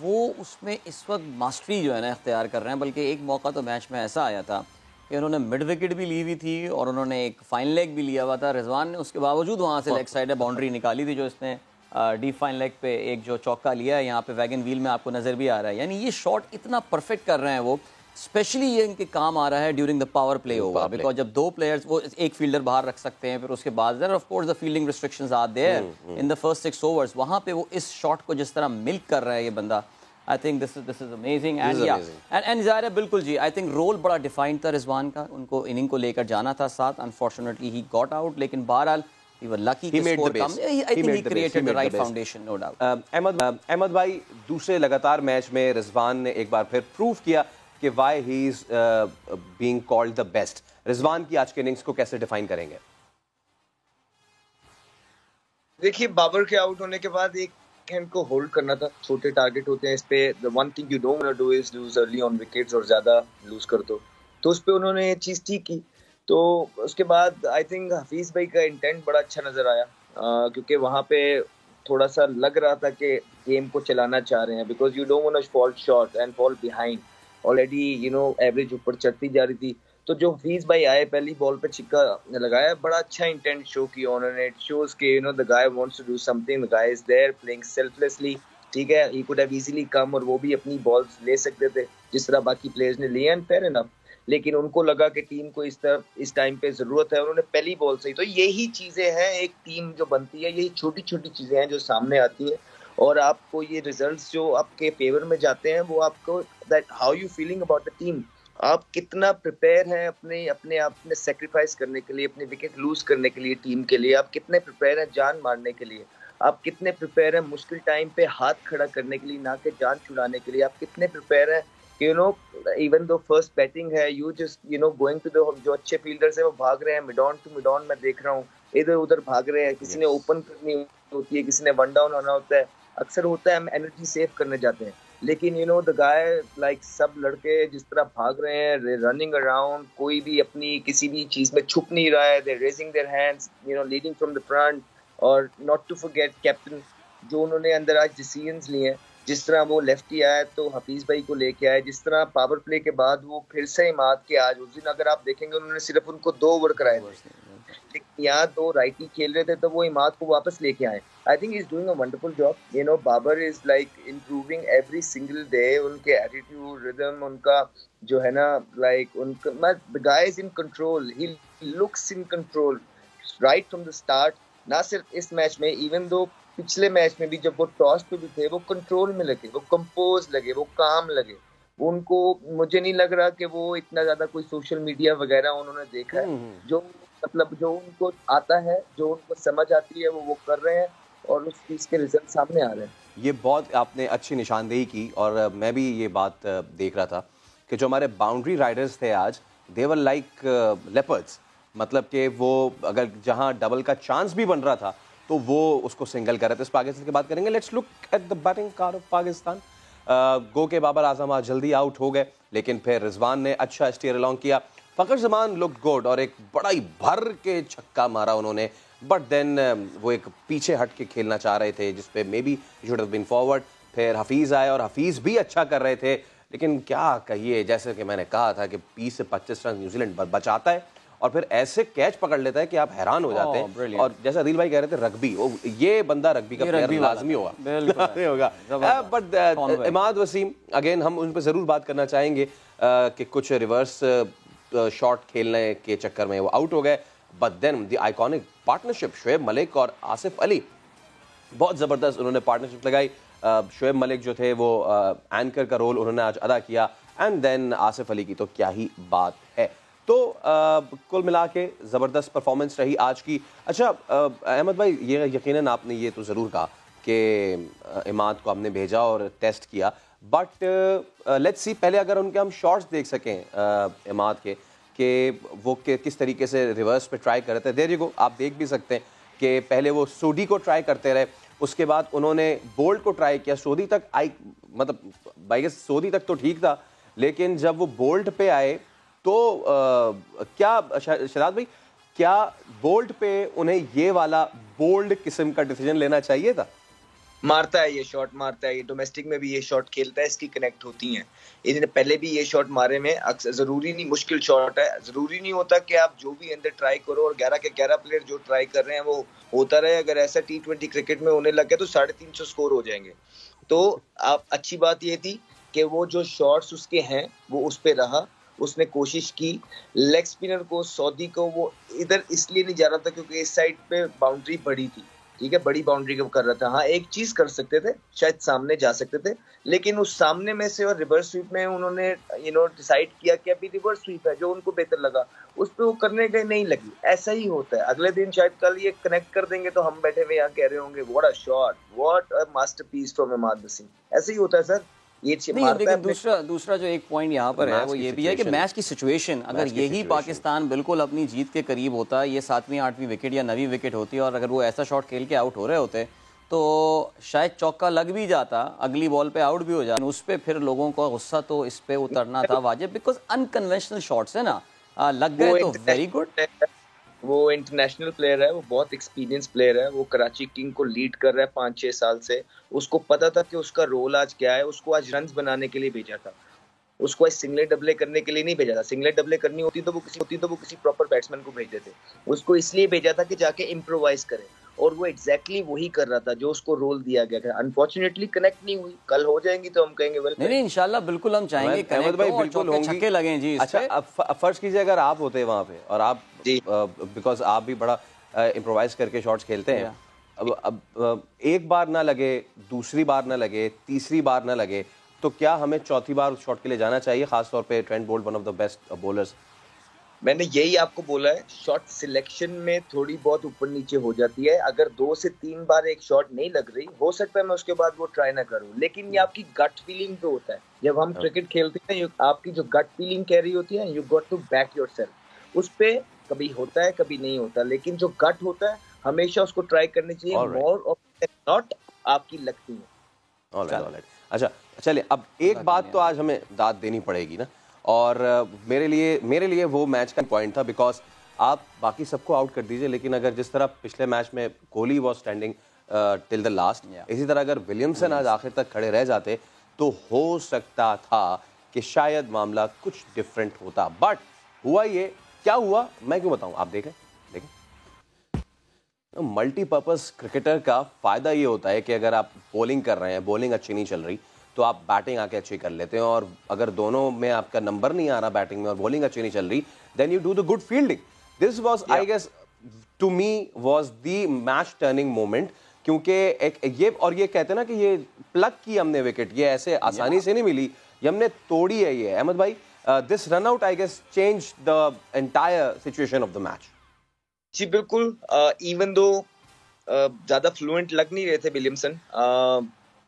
वो उसमें इस वक्त मास्टरी जो है ना इख्तियार कर रहे हैं। बल्कि एक मौका तो मैच में ऐसा आया था कि उन्होंने मिड विकेट भी ली हुई थी और उन्होंने एक फाइन लेग भी लिया हुआ था। रिजवान ने उसके बावजूद वहाँ से लेग साइड है बाउंड्री निकाली थी, जो इसने डीप फाइन लेग पे एक जो चौका लिया है यहाँ पे वैगन व्हील में आपको नज़र भी आ रहा है। यानी ये शॉट इतना परफेक्ट कर रहे हैं वो, स्पेशली ये इनके काम आ रहा है during the power play over, because जब दो प्लेयर्स, वो एक फील्डर बाहर रख सकते हैं, फिर उसके बाद of course the fielding restrictions are there in the first 6 overs, वहाँ पे वो इस शॉट को जिस तरह मिल्क कर रहा है ये बंदा, आई think this is amazing. And ज़ाहिर है बिल्कुल जी, आई थिंक रोल बड़ा डिफाइंड था रिजवान का, उनको इनिंग को लेकर जाना था साथ, अनफॉर्चुनेटली ही गॉट आउट, लेकिन बहरहाल we were lucky to score come. I think he created the right foundation, no doubt. Ahmad भाई, दूसरे लगातार मैच में रिजवान ने एक बार फिर प्रूव किया कि why he is being called the best. Rizwan की आज के इनिंग्स को कैसे डिफाइन करेंगे? देखिए, बाबर के आउट होने के बाद एक हैंड को होल्ड करना था, छोटे टारगेट होते हैं इस पे, the one thing you don't want to do is lose early on wickets और ज्यादा लूज कर दो, तो उस पे उन्होंने ये चीज ठीक की। तो उसके बाद आई थिंक हफीज भाई का इंटेंट बड़ा अच्छा नजर आया, क्योंकि वहाँ पे थोड़ा सा लग रहा था कि गेम को चलाना चाह रहे हैं, because you don't want to fall short and fall behind, already average ऊपर चढ़ती जा रही थी। तो जो हफीज भाई आए, पहली बॉल पे छिक्का लगाया, बड़ा अच्छा इंटेंट शो किया उन्होंने। इट शोज के the guy wants to do something, the guy is there playing selflessly, ठीक है। He could have easily come और वो भी अपनी बॉल्स ले सकते थे जिस तरह बाकी प्लेयर्स ने लिए, एंड फेयर इनफ, लेकिन उनको लगा कि टीम को इस टाइम पे जरूरत है, उन्होंने पहली बॉल से ही। तो यही चीजें हैं, एक टीम जो बनती है, यही छोटी छोटी चीजें हैं जो सामने आती है, और आपको ये रिजल्ट्स जो आपके फेवर में जाते हैं, वो आपको that how you feeling about the team, आप कितना प्रिपेयर हैं अपने आप में सेक्रीफाइस करने के लिए, अपने विकेट लूज करने के लिए, टीम के लिए आप कितने प्रिपेयर हैं, जान मारने के लिए आप कितने प्रिपेयर हैं, मुश्किल टाइम पे हाथ खड़ा करने के लिए, ना कि जान छुड़ाने के लिए आप कितने प्रिपेयर हैं। इवन दो फर्स्ट बैटिंग है, you just going to the, जो अच्छे फील्डर्स है वो भाग रहे हैं mid on to mid on, मैं देख रहा हूँ इधर उधर भाग रहे हैं, किसी ने ओपन करनी होती है, किसी ने वन डाउन होना होता है, अक्सर होता है हम एनर्जी सेव करने जाते हैं, लेकिन द गाय लाइक सब लड़के जिस तरह भाग रहे हैं, रनिंग अराउंड, कोई भी अपनी किसी भी चीज में छुप नहीं रहा है, they raising their hands, leading from the front, और नॉट टू फॉरगेट कैप्टन, जो उन्होंने अंदर आज डिसीजंस लिए हैं, जिस तरह वो लेफ्टी आया तो हफीज भाई को लेके आए, जिस तरह पावर प्ले के बाद वो फिर से इमाद के, आज उस दिन अगर आप देखेंगे उन्होंने सिर्फ उनको 2 ओवर कराए थे, लेकिन यहाँ 2 राइटी खेल रहे थे, तो वो इमाद को वापस लेके आए। I think he is doing a wonderful job. Babar is like improving every single day, उनके एटीट्यूड, रिदम, उनका जो है ना, लाइक उनका the guy is in control, he looks in control right from the start. ना सिर्फ इस मैच में, इवन दो पिछले मैच में भी जब वो टॉस पे भी थे, वो कंट्रोल में लगे, वो कंपोज लगे, वो काम लगे, वो उनको, मुझे नहीं लग रहा कि वो इतना ज्यादा कोई सोशल मीडिया वगैरह उन्होंने देखा है, जो मतलब जो उनको आता है, जो उनको समझ आती है, वो कर रहे हैं, और उस चीज के रिजल्ट सामने आ रहे हैं। ये बहुत आपने अच्छी निशानदेही की, और मैं भी ये बात देख रहा था कि जो हमारे बाउंड्री राइडर्स थे आज, दे वर लाइक लेपर्ड्स, मतलब कि वो अगर जहां डबल का चांस भी बन रहा था तो वो उसको सिंगल कर रहे थे। इस पाकिस्तान की बात करेंगे, let's look at the batting card of Pakistan. गो के बाबर आजम आज जल्दी आउट हो गए, लेकिन फिर रिजवान ने अच्छा स्टीयर अलॉन्ग किया, फ़खर जमान लुक गुड और एक बड़ा ही भर के छक्का मारा उन्होंने, बट देन वो एक पीछे हट के खेलना चाह रहे थे जिसपे may be should have been forward. फिर हफीज़ आए और हफीज़ भी अच्छा कर रहे थे, लेकिन क्या कहिए, जैसे कि मैंने कहा था कि 20 से 25 रन न्यूजीलैंड बचाता है और फिर ऐसे कैच पकड़ लेता है कि आप हैरान हो जाते हैं। और जैसा अदील भाई कह रहे थे, रग्बी, ये बंदा रग्बी का प्लेयर लाजमी होगा। बट इमाद वसीम, अगेन हम उन पर ज़रूर बात करना चाहेंगे कि कुछ रिवर्स शॉट खेलने के चक्कर में वो आउट हो गए, but then the iconic partnership Shoaib Malik और आसिफ अली, बहुत ज़बरदस्त उन्होंने पार्टनरशिप लगाई। शोएब मलिक जो थे वो एंकर का रोल उन्होंने आज अदा किया, एंड देन आसिफ अली की तो क्या ही बात है। तो कुल मिला के ज़बरदस्त परफॉर्मेंस रही आज की। अच्छा अहमद भाई, ये यकीनन आपने ये तो ज़रूर कहा कि इमाद को हमने भेजा और टेस्ट किया, बट लेट्स सी, पहले अगर उनके हम शॉट्स देख सकें इमाद के कि वो किस तरीके से रिवर्स पे ट्राई कर रहे थे। देयर यू गो, आप देख भी सकते हैं कि पहले वो सोडी को ट्राई करते रहे, उसके बाद उन्होंने बोल्ट को ट्राई किया। सोडी तक आई, मतलब बाई गेस सोडी तक तो ठीक था, लेकिन जब वो बोल्ट पे आए तो क्या शहजाद भाई, क्या बोल्ट पे उन्हें ये वाला बोल्ड किस्म का डिसीजन लेना चाहिए था? मारता है ये शॉट, मारता है ये, डोमेस्टिक में भी ये शॉट खेलता है, इसकी कनेक्ट होती हैं। इन्होंने पहले भी ये शॉट मारे में, अक्सर जरूरी नहीं, मुश्किल शॉट है, जरूरी नहीं होता कि आप जो भी अंदर ट्राई करो और 11 के 11 प्लेयर जो ट्राई कर रहे हैं वो होता रहे। अगर ऐसा T20 क्रिकेट में होने लग गया तो 350 स्कोर हो जाएंगे। तो आप, अच्छी बात ये थी कि वो जो शॉट्स उसके हैं वो उस पे रहा, उसने कोशिश की। लेग स्पिनर को, सऊदी को, वो इधर इसलिए नहीं जा रहा था क्योंकि इस साइड पे बाउंड्री बड़ी थी, ठीक है, बड़ी बाउंड्री को कर रहा था। हाँ, एक चीज कर सकते थे, शायद सामने जा सकते थे, लेकिन उस सामने में से और रिवर्स स्वीप में उन्होंने डिसाइड किया कि अभी रिवर्स स्वीप है, जो उनको बेहतर लगा, उस पे वो करने के नहीं लगी। ऐसा ही होता है, अगले दिन शायद कल ये कनेक्ट कर देंगे तो हम बैठे हुए यहाँ कह रहे होंगे what a shot, what a masterpiece from Imad Wasim. ऐसे ही होता है सर, ये नहीं, लेकिन दूसरा जो एक पॉइंट यहाँ पर है वो ये भी है कि मैच की सिचुएशन, अगर यही पाकिस्तान बिल्कुल अपनी जीत के करीब होता, ये 7वीं 8वीं विकेट या 9वीं विकेट होती और अगर वो ऐसा शॉट खेल के आउट हो रहे होते तो शायद चौका लग भी जाता, अगली बॉल पे आउट भी हो जाता। उस पर फिर लोगों का गुस्सा तो इस पे उतरना था वाजिब, बिकॉज अनकन्वेंशनल शॉट्स है ना, लग गए तो वेरी गुड। वो इंटरनेशनल प्लेयर है, वो बहुत एक्सपीरियंस प्लेयर है, वो कराची किंग को लीड कर रहा है 5-6 साल से। उसको पता था कि उसका रोल आज क्या है, उसको आज रन्स बनाने के लिए भेजा था, उसको आज सिंगले डबले करने के लिए नहीं भेजा था। सिंगले डबले करनी होती तो वो किसी प्रॉपर बैट्समैन को भेजते थे, उसको इसलिए भेजा था कि जाके इम्प्रोवाइज करे, और वो एग्जैक्टली वही कर रहा था जो उसको रोल दिया गया था। अनफॉर्चुनेटली कनेक्ट नहीं हुई, कल हो जाएंगी तो हम कहेंगे वेल। नहीं, इंशाल्लाह बिल्कुल हम चाहेंगे अहमद भाई बिल्कुल होंगी, छक्के लगें जी। अच्छा, अब फर्ज कीजिए अगर आप होते वहां पे और आप, बिकॉज आप भी बड़ा इम्प्रोवाइज करके शॉट्स खेलते हैं, अब एक बार ना लगे, दूसरी बार ना लगे, तीसरी बार ना लगे, तो क्या हमें चौथी बार उस शॉट के लिए जाना चाहिए, खासतौर पे Trent Boult one of the best bowlers? मैंने यही आपको बोला है, शॉट सिलेक्शन में थोड़ी बहुत ऊपर नीचे हो जाती है। अगर 2 से 3 बार एक शॉट नहीं लग रही, हो सकता है मैं उसके बाद वो ट्राई ना करूं, लेकिन ये आपकी गट फीलिंग पे होता है। जब हम क्रिकेट खेलते हैं, आपकी जो गट फीलिंग कह रही होती है, you got to back yourself. उस पे कभी होता है, कभी नहीं होता, लेकिन जो गट होता है हमेशा उसको ट्राई करनी चाहिए। मोर ऑफ नॉट आपकी लगती है। ऑलराइट, अच्छा चलिए, अब एक बात तो आज हमें दाद देनी पड़ेगी ना, और मेरे लिए वो मैच का पॉइंट था, बिकॉज आप बाकी सबको आउट कर दीजिए, लेकिन अगर जिस तरह पिछले मैच में Kohli was standing till the last, इसी तरह अगर विलियमसन आज आखिर तक खड़े रह जाते तो हो सकता था कि शायद मामला कुछ डिफरेंट होता। बट हुआ ये, क्या हुआ मैं क्यों बताऊं, आप देखें। मल्टीपर्पज क्रिकेटर का फायदा ये होता है कि अगर आप बॉलिंग कर रहे हैं, बॉलिंग अच्छी नहीं चल रही, तो आप बैटिंग आके अच्छी कर लेते हैं, और अगर दोनों में आपका नंबर नहीं आ रहा, बैटिंग में और बॉलिंग अच्छी नहीं चल रही, then you do the good fielding. This was, I guess to me was the match turning moment, क्योंकि एक ये कहते हैं ना कि ये प्लग की हमने विकेट, ये ऐसे आसानी से नहीं मिली, ये हमने तोड़ी है। ये अहमद भाई, this run out I guess change the entire situation of the match. जी बिल्कुल, इवन दो ज्यादा फ्लुएंट लग नहीं रहे थे विलियमसन,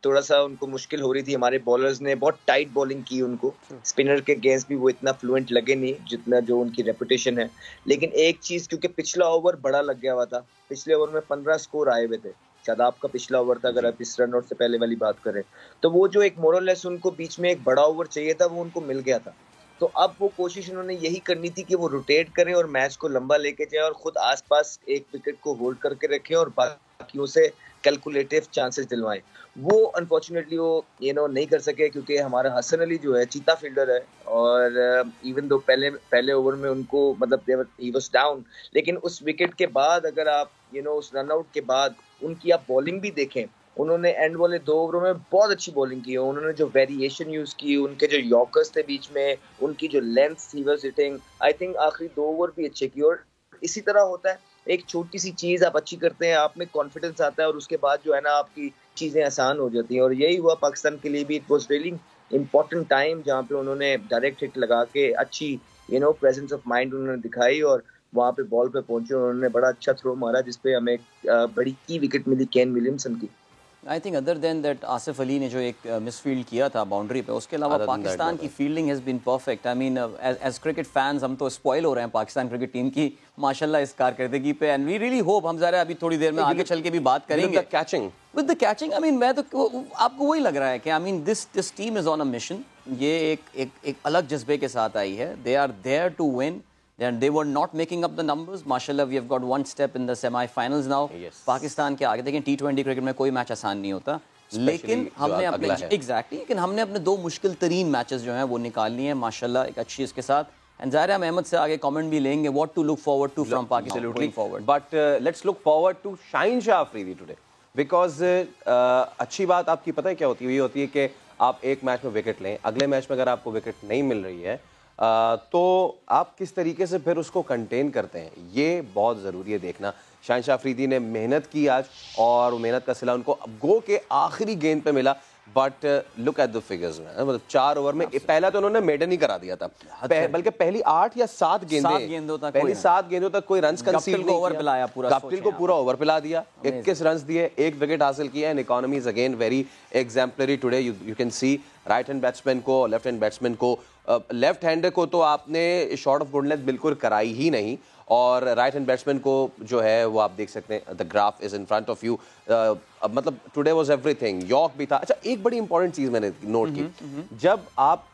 थोड़ा सा उनको मुश्किल हो रही थी, हमारे बॉलर्स ने बहुत टाइट बॉलिंग की उनको, स्पिनर के अगेंस्ट भी वो इतना फ्लुएंट लगे नहीं जितना जो उनकी रेपुटेशन है। लेकिन एक चीज, क्योंकि पिछला ओवर बड़ा लग गया हुआ था, पिछले ओवर में 15 स्कोर आए हुए थे, शायद आपका पिछला ओवर था अगर आप इस रन आउट से पहले वाली बात करें, तो वो जो एक मोरलेस उनको बीच में एक बड़ा ओवर चाहिए था वो उनको मिल गया था। तो अब वो कोशिश उन्होंने यही करनी थी कि वो रोटेट करें और मैच को लंबा लेके जाए और खुद आसपास एक विकेट को होल्ड करके रखें और बाकियों से कैलकुलेटिव चांसेस दिलवाएं। वो अनफॉर्चुनेटली वो नहीं कर सके, क्योंकि हमारा हसन अली जो है चीता फील्डर है, और इवन दो पहले ओवर में उनको मतलब ही वाज डाउन, लेकिन उस विकेट के बाद अगर आप उस रन आउट के बाद उनकी आप बॉलिंग भी देखें, उन्होंने एंड वाले 2 ओवरों में बहुत अच्छी बॉलिंग की है। उन्होंने जो वेरिएशन यूज की, उनके जो यॉर्कर्स थे बीच में, उनकी जो लेंथ थी वाज हिटिंग, आई थिंक आखिरी 2 ओवर भी अच्छे की। और इसी तरह होता है, एक छोटी सी चीज आप अच्छी करते हैं, आप में कॉन्फिडेंस आता है और उसके बाद जो है ना आपकी चीजें आसान हो जाती हैं। और यही हुआ पाकिस्तान के लिए भी। It was really important time जहाँ पे उन्होंने डायरेक्ट हिट लगा के अच्छी प्रेजेंस ऑफ माइंड उन्होंने दिखाई और वहां पे बॉल पे पहुंचे। उन्होंने बड़ा अच्छा थ्रो मारा जिसपे हमें बड़ी की विकेट मिली केन विलियमसन की। I think other than that Asif Ali ने जो एक मिसफील्ड किया था बाउंड्री पे, उसके अलावा पाकिस्तान की fielding has been perfect. I mean as cricket fans हम तो स्पॉइल हो रहे हैं पाकिस्तान क्रिकेट टीम की माशाल्लाह इस कारकर्दगी पे. एंड वी रियली होप, हम ज़रा अभी थोड़ी देर में आगे चल के भी बात करेंगे catching with the catching. I mean मैं तो आपको वही लग रहा है कि I mean this team is on a mission. ये एक अलग जज्बे के साथ आई है. They are there to win. And they were not making up the numbers. Mashallah, we have got one step in the semi-finals now. Yes. Pakistan के आगे देखें, T20 क्रिकेट में कोई मैच आसान नहीं होता. लेकिन हमने अपने लेकिन हमने अपने 2 मुश्किल तरीन मैचेस जो हैं वो निकाल लिए हैं माशाल्लाह एक अच्छी इसके साथ. एंड ज़ाहिर हम अहमद से आगे कमेंट भी लेंगे what to look forward to from Pakistan going forward. But let's look forward to Shaheen Shah Afridi today, because अच्छी बात आपकी पता है क्या होती है? ये होती है कि आप एक मैच में विकेट लें, अगले मैच में अगर आपको विकेट नहीं मिल रही है तो आप किस तरीके से फिर उसको कंटेन करते हैं, ये बहुत ज़रूरी है देखना. शाहीन शाह अफरीदी ने मेहनत की आज और मेहनत का सिला उनको गो के आखिरी गेंद पे मिला. But look at the figures में, मतलब 4 ओवर में पहला तो उन्होंने मेडन ही करा दिया था, बल्कि पहली 8 या 7 गेंदों तक कोई रन कंसीड नहीं ओवर पिलाया पूरा. गप्टिल को पूरा ओवर पिला दिया, 21 रन दिए, 1 विकेट हासिल किया. And economy is again very exemplary today. You can see right hand batsman को, लेफ्ट हैंड बैट्समैन को, लेफ्ट हैंडर को तो आपने शॉट ऑफ गुड लेंथ बिल्कुल कराई ही नहीं, और राइट हैंड बैट्समैन को जो है वो आप देख सकते हैं. The graph is in front of you. मतलब टुडे वाज एवरीथिंग. यॉर्क भी था. अच्छा, एक बड़ी इंपॉर्टेंट चीज मैंने नोट की, जब आप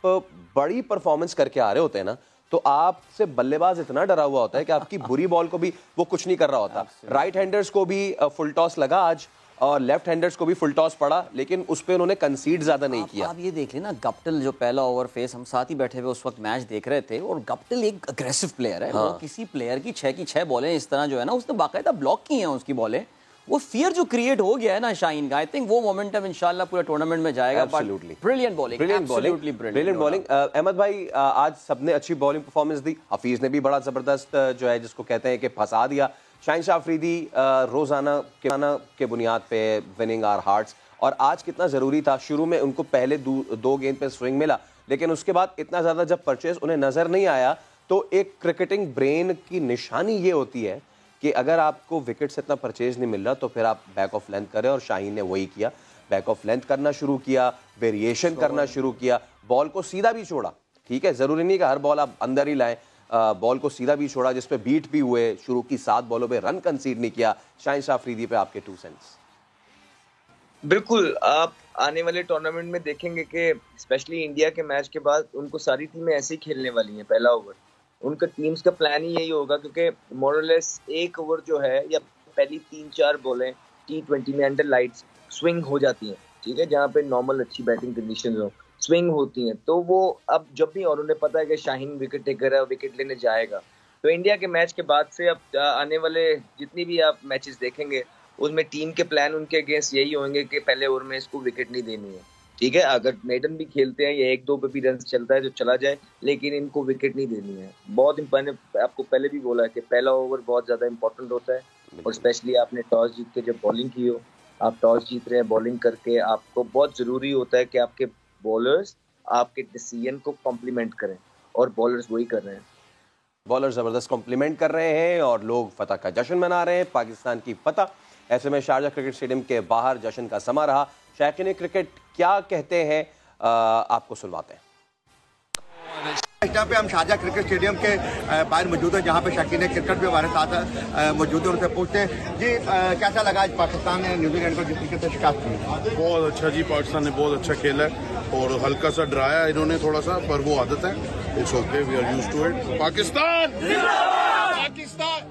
बड़ी परफॉर्मेंस करके आ रहे होते हैं ना, तो आपसे बल्लेबाज इतना डरा हुआ होता है कि आपकी बुरी बॉल को भी वो कुछ नहीं कर रहा होता. राइट हैंडर्स को भी फुल टॉस लगा आज और लेफ्ट हैंडर्स को भी फुल टॉस पड़ा, लेकिन उस पे उन्होंने कंसीड ज्यादा नहीं किया. आप ये देख लेना, गप्टिल जो पहला ओवर फेस, हम साथ ही बैठे हुए उस वक्त मैच देख रहे थे, और गप्टिल एक अग्रेसिव प्लेयर है. वो किसी प्लेयर की 6 की 6 बॉलें इस तरह जो है ना, उसने बाकायदा ब्लॉक की हैं उसकी बॉलें. वो फियर जो क्रिएट हो गया है ना शाहीन का, आई थिंक वो मोमेंटम इंशाल्लाह पूरे टूर्नामेंट में जाएगा. Brilliant bowling. अहमद भाई, आज सबने अच्छी बॉलिंग परफॉर्मेंस दी. हफीज ने भी बड़ा जबरदस्त जो है जिसको कहते हैं कि फंसा दिया. शाहीन शाह अफरीदी रोजाना के बुनियाद पे विनिंग आवर हार्ट्स. और आज कितना जरूरी था, शुरू में उनको पहले 2 गेंद पे स्विंग मिला, लेकिन उसके बाद इतना ज्यादा जब परचेज उन्हें नजर नहीं आया, तो एक क्रिकेटिंग ब्रेन की निशानी ये होती है कि अगर आपको विकेट से इतना परचेज नहीं मिल रहा तो फिर आप बैक ऑफ लेंथ करें. और शाहीन ने वही किया, बैक ऑफ लेंथ करना शुरू किया, वेरिएशन करना शुरू किया, बॉल को सीधा भी छोड़ा. ठीक है, जरूरी नहीं कि हर बॉल आप अंदर ही लाएं, बॉल को सीधा भी छोड़ा, जिसपे बीट भी हुए. शुरू की 7 बॉलों पे रन कंसीड नहीं किया. शाहीन शाह अफरीदी पे आपके 2 सेंस. बिल्कुल, आप आने वाले टूर्नामेंट में देखेंगे कि स्पेशली इंडिया के मैच के बाद उनको सारी टीमें ऐसे ही खेलने वाली हैं. पहला ओवर उनका टीम्स का प्लान ही यही होगा, क्योंकि मोरलेस 1 ओवर जो है या पहली 3-4 बॉलें T20 में अंडर लाइट्स स्विंग हो जाती हैं. ठीक है, जहाँ पे नॉर्मल अच्छी बैटिंग कंडीशन हो, स्विंग होती हैं. तो वो अब जब भी, और उन्हें पता है कि शाहीन विकेट टेकर है, विकेट लेने जाएगा, तो इंडिया के मैच के बाद से अब आने वाले जितनी भी आप मैचेस देखेंगे उसमें टीम के प्लान उनके अगेंस्ट यही होंगे कि पहले ओवर में इसको विकेट नहीं देनी है. ठीक है, अगर मेडन भी खेलते हैं या 1-2 पे भी रन चलता है तो चला जाए, लेकिन इनको विकेट नहीं देनी है. बहुत मैंने आपको पहले भी बोला है कि पहला ओवर बहुत ज्यादा इंपॉर्टेंट होता है. और स्पेशली आपने टॉस जीत के जब बॉलिंग की हो, आप टॉस जीत रहे हैं, बॉलिंग करके आपको बहुत जरूरी होता है कि आपके बॉलर्स आपके डिसीजन को कॉम्प्लीमेंट करें, और बॉलर्स वही कर रहे हैं. बॉलर जबरदस्त कॉम्प्लीमेंट कर रहे हैं और लोग फतह का जश्न मना रहे हैं, पाकिस्तान की फतह. ऐसे में शारजा क्रिकेट स्टेडियम के बाहर जश्न का समा रहा. शौकीन क्रिकेट क्या कहते हैं, आपको सुनवाते हैं. इस टाइम पे हम शारजा क्रिकेट स्टेडियम के बाहर मौजूद हैं, जहाँ पे शौकीन क्रिकेट भी हमारे साथ मौजूद हैं. उनसे पूछते हैं जी, कैसा लगा आज पाकिस्तान ने न्यूजीलैंड को जिस तरीके से शिकस्त की? बहुत अच्छा जी, पाकिस्तान ने बहुत अच्छा खेला है और हल्का सा डराया इन्होंने थोड़ा सा, पर वो आदत है. It's okay, we are used to it. Pakistan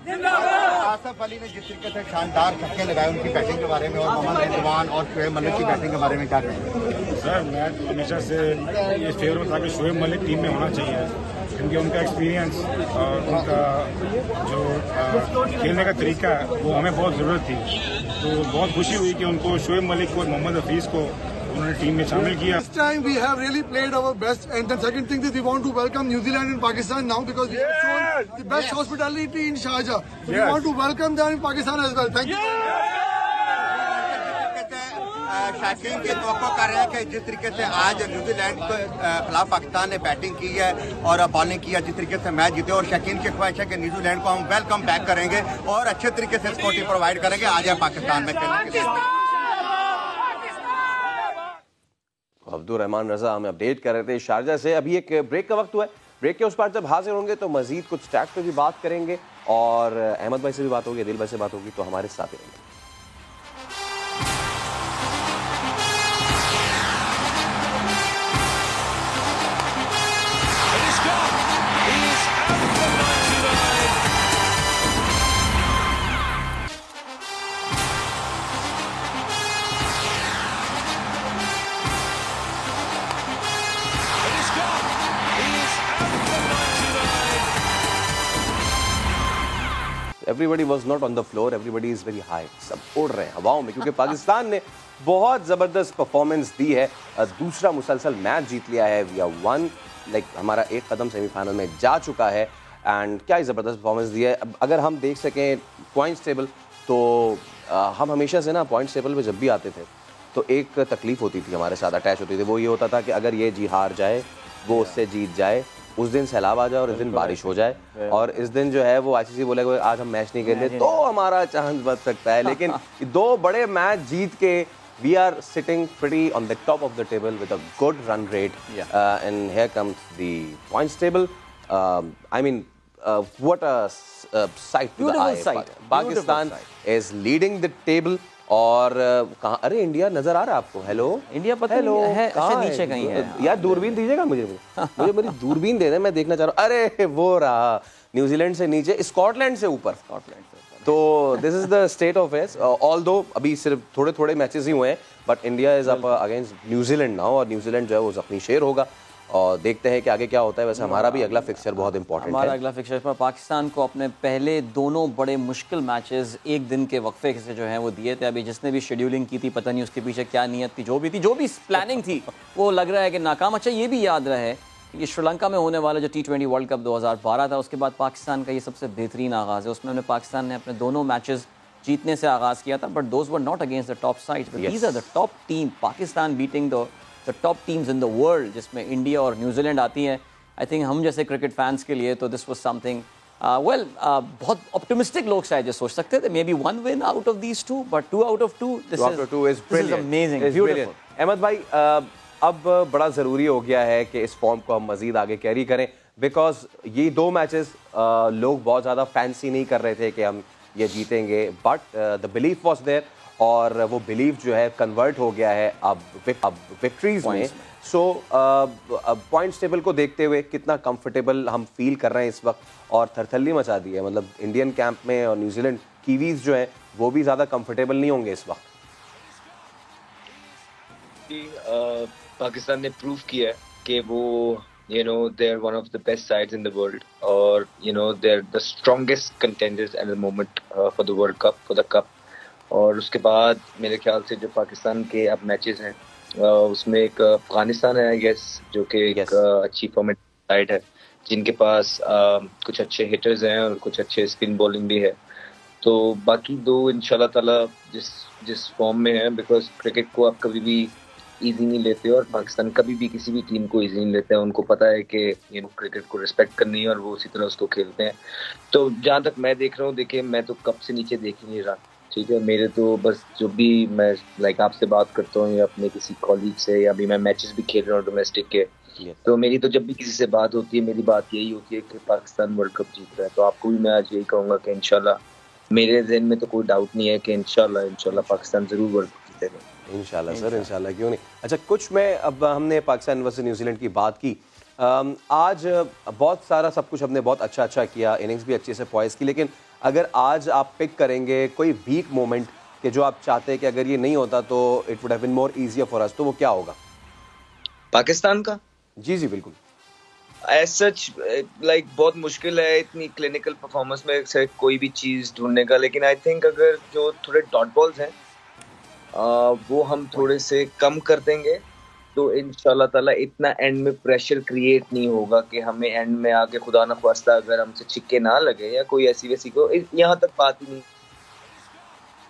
Asif Ali ने जिस तरीके से शानदार छक्के लगाए, उनकी बैटिंग के बारे में, और मोहम्मद रिजवान और शोएब मलिक की बैटिंग के बारे में क्या कहेंगे? सर, मैं हमेशा से ये फेवर में था कि शोएब मलिक टीम में होना चाहिए, क्योंकि उनका एक्सपीरियंस और उनका जो खेलने का तरीका है वो हमें बहुत ज़रूरत थी. तो बहुत खुशी हुई कि उनको शोएब मलिक और मोहम्मद हफीज़ को उन्होंने टीम में शामिल किया. This time we have really played our best, and the second thing is we want to welcome New Zealand and Pakistan now because we have shown the best hospitality in Sharjah. So we want to welcome them in Pakistan as well. Thank you. शौकीन के तवक्को कर रहे हैं कि जिस तरीके से आज न्यूजीलैंड के खिलाफ पाकिस्तान ने बैटिंग की है और बॉलिंग की है, जिस तरीके से मैच जीते, और शौकीन की ख्वाहिश है कि न्यूजीलैंड को हम वेलकम बैक करेंगे और अच्छे तरीके से सपोर्ट प्रोवाइड करेंगे आ जाए पाकिस्तान में खेलने के लिए. अब्दुल रहमान रजा हमें अपडेट कर रहे थे शारजा से। अभी एक ब्रेक का वक्त हुआ है, ब्रेक के उस पार जब हाजिर होंगे तो मजीद कुछ स्टैट्स पे भी बात करेंगे और अहमद भाई से भी बात होगी, दिल भाई से बात होगी, तो हमारे साथ ही रहेंगे। Everybody was not on the floor, everybody is very high, सब उड़ रहे हैं हवाओं में क्योंकि पाकिस्तान ने बहुत ज़बरदस्त परफॉर्मेंस दी है, दूसरा मुसलसल मैच जीत लिया है, वी आर वन, लाइक हमारा एक कदम सेमीफाइनल में जा चुका है एंड क्या ही ज़बरदस्त परफॉर्मेंस दी है। अब अगर हम देख सकें पॉइंट्स टेबल तो हम हमेशा से ना पॉइंट्स टेबल पे जब भी आते थे तो एक तकलीफ होती थी हमारे साथ अटैच होती थी, वो ये होता था कि अगर ये जी हार जाए, वो उससे जीत जाए, उस दिन सैलाब आ जाए और इस दिन बारिश हो जाए और इस दिन जो है वो आईसीसी बोलेगा आज हम मैच नहीं खेलते तो हमारा चांस बच सकता है। लेकिन दो बड़े मैच जीत के we are sitting pretty on the top of the table with a good run rate and here comes the points table. I mean what a sight to the eye. Pakistan is leading the table और कहाँ, अरे India नजर आ रहा है आपको? Hello India पता नहीं है, ऐसे नीचे कहीं है यार, दूरबीन दीजिएगा मुझे मेरी दूरबीन दे दें, मैं देखना चाह रहा हूँ। अरे वो रहा, न्यूजीलैंड से नीचे, स्कॉटलैंड से ऊपर। तो this is the state of affairs. Although अभी सिर्फ थोड़े थोड़े मैचेस ही हुए हैं but India is up against New Zealand now और न्यूजीलैंड जो है वो अपनी शेर होगा और देखते हैं कि आगे क्या होता है। वैसे हमारा भी अगला फिक्सचर बहुत इंपॉर्टेंट है। हमारा अगला फिक्सचर पर पाकिस्तान को अपने पहले दोनों बड़े मुश्किल मैचेस एक दिन के वक्फे से जो हैं वो दिए थे। अभी जिसने भी शेड्यूलिंग की थी पता नहीं उसके पीछे क्या नियत थी, जो भी प्लानिंग थी वो लग रहा है कि नाकाम। अच्छा ये भी याद रहे कि श्रीलंका में होने वाला जो T20 वर्ल्ड कप 2012 था उसके बाद पाकिस्तान का ये सबसे बेहतरीन आगाज़ है। उसमें पाकिस्तान ने अपने दोनों मैचेस जीतने से आगाज़ किया था but those were not against the top side. These are the top team, Pakistan beating the top teams in the world जिसमें इंडिया और न्यूजीलैंड आती हैं। आई थिंक हम जैसे क्रिकेट फैंस के लिए तो दिस वाज समथिंग बहुत ऑप्टिमिस्टिक लोग शायद सोच सकते थे, maybe one win out of these two but 2 out of 2 this is amazing, beautiful. Ahmed भाई अब बड़ा ज़रूरी हो गया है कि इस फॉर्म को हम मज़ीद आगे कैरी करें बिकॉज ये दो मैचेस लोग बहुत ज़्यादा फैंसी नहीं कर रहे थे कि हम ये जीतेंगे but the belief was there और वो बिलीफ जो है कन्वर्ट हो गया है अब विक्ट्रीज में। सो पॉइंट्स टेबल को देखते हुए कितना कंफर्टेबल हम फील कर रहे हैं इस वक्त और थरथल्ली मचा दी है, मतलब इंडियन कैंप में और न्यूजीलैंड कीवीज जो है वो भी ज़्यादा कंफर्टेबल नहीं होंगे इस वक्त। पाकिस्तान ने प्रूव किया है कि वो they are one of the best sides in the world और they're the strongest contenders at the moment for the World Cup, for the cup। और उसके बाद मेरे ख्याल से जो पाकिस्तान के अब मैचेस हैं उसमें एक अफगानिस्तान है आई गेस जो कि एक अच्छी फॉर्मेट साइड है जिनके पास कुछ अच्छे हिटर्स हैं और कुछ अच्छे स्पिन बॉलिंग भी है। तो बाकी दो इंशाल्लाह ताला जिस फॉर्म में है बिकॉज क्रिकेट को आप कभी भी इजी नहीं लेते और पाकिस्तान कभी भी किसी भी टीम को इजी नहीं लेते हैं। उनको पता है कि क्रिकेट को रिस्पेक्ट करनी है और वो उसी तरह उसको खेलते हैं। तो जहाँ तक मैं देख रहा हूँ, देखिए मैं तो कब से नीचे देख ही नहीं रहा, ठीक है। मेरे तो बस जो भी मैं आपसे बात करता हूँ या अपने किसी कॉलीग से या अभी मैं मैचेस भी खेल रहा हूँ डोमेस्टिक के, तो मेरी तो जब भी किसी से बात होती है मेरी बात यही होती है कि पाकिस्तान वर्ल्ड कप जीत रहा है। तो आपको भी मैं आज यही कहूँगा कि इंशाल्लाह, मेरे ज़हन में तो कोई डाउट नहीं है कि इंशाल्लाह पाकिस्तान ज़रूर वर्ल्ड कप जीतेगा। इंशाल्लाह सर, इंशाल्लाह, क्यों नहीं। अच्छा कुछ में अब हमने पाकिस्तान वर्सेस न्यूजीलैंड की बात की, आज बहुत सारा सब कुछ हमने बहुत अच्छा किया, इनिंग्स भी अच्छे से पॉइस की, लेकिन अगर आज आप पिक करेंगे कोई वीक मोमेंट कि जो आप चाहते हैं कि अगर ये नहीं होता तो it would have been more easier for us, तो वो क्या होगा पाकिस्तान का? जी बिल्कुल। एज सच बहुत मुश्किल है इतनी क्लिनिकल परफॉर्मेंस में से कोई भी चीज़ ढूंढने का, लेकिन आई थिंक अगर जो थोड़े डॉट बॉल्स हैं वो हम थोड़े से कम कर देंगे तो इंशाल्लाह ताला इतना एंड में प्रेशर क्रिएट नहीं होगा कि हमें एंड में आके खुदा न ख्वास्ता अगर हमसे छिक्के ना लगे या कोई ऐसी वैसी को, यहाँ तक बात ही नहीं।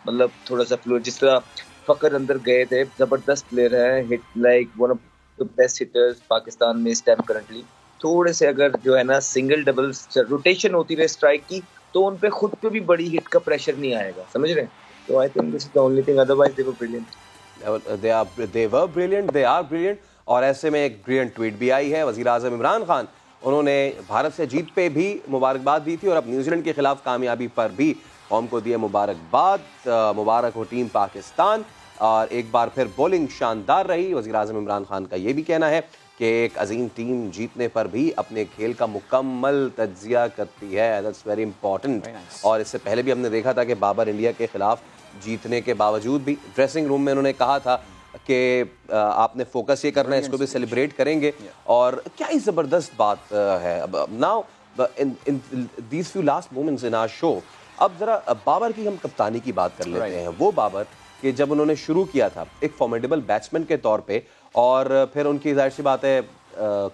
मतलब थोड़ा सा फ्लो, जिस तरह फकर अंदर गए थे, जबरदस्त प्लेयर है, hit like one of the best hitters Pakistan में इस टाइम करंटली। थोड़े से अगर जो है ना सिंगल डबल रोटेशन होती रहे स्ट्राइक की तो उन पे खुद पे भी बड़ी हिट का प्रेशर नहीं आएगा, समझ रहे हैं। तो I think this is the only thing, otherwise they were brilliant. They were brilliant, they are brilliant और ऐसे में एक ब्रिलियंट ट्वीट भी आई है। वज़ीर आज़म इमरान खान उन्होंने भारत से जीत पे भी मुबारकबाद दी थी और अब न्यूजीलैंड के खिलाफ कामयाबी पर भी कौम को दिए मुबारकबाद। मुबारक हो टीम पाकिस्तान, और एक बार फिर बॉलिंग शानदार रही। वज़ीर आज़म इमरान खान का ये भी कहना है कि एक अजीम टीम जीतने पर भी अपने खेल का मुकम्मल तज्जिया करती है, दैट्स वेरी इंपॉर्टेंट। और इससे पहले भी हमने देखा था कि बाबर इंडिया के खिलाफ जीतने के बावजूद भी ड्रेसिंग रूम में उन्होंने कहा था कि आपने फोकस ये करना है, इसको भी सेलिब्रेट करेंगे। और क्या ही ज़बरदस्त बात है। अब now in these few last moments in our show, अब ज़रा बाबर की हम कप्तानी की बात कर लेते हैं। वो बाबर कि जब उन्होंने शुरू किया था एक फॉर्मिडेबल बैट्समैन के तौर पे, और फिर उनकी जाहिर सी बात है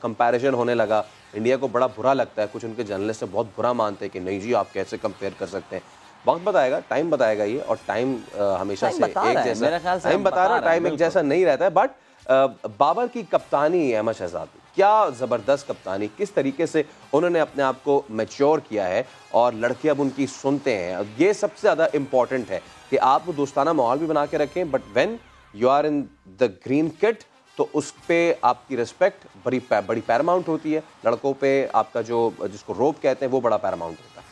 कंपैरिजन होने लगा। इंडिया को बड़ा बुरा लगता है, कुछ उनके जर्नलिस्ट बहुत बुरा मानते हैं कि नहीं जी आप कैसे कंपेयर कर सकते हैं। वक्त बताएगा, टाइम बताएगा ये, और टाइम हमेशा से एक जैसा टाइम बता रहा है, टाइम एक जैसा नहीं रहता है। बट बाबर की कप्तानी, अहमद शहजाद, क्या ज़बरदस्त कप्तानी, किस तरीके से उन्होंने अपने आप को मैच्योर किया है और लड़के अब उनकी सुनते हैं। ये सबसे ज़्यादा इंपॉर्टेंट है कि आप वो दोस्ताना माहौल भी बना के रखें, but when you are in the green kit तो उस पर आपकी रिस्पेक्ट बड़ी पैरामाउंट होती है। लड़कों पे आपका जो जिसको रोब कहते हैं वो बड़ा पैरामाउंट होता है।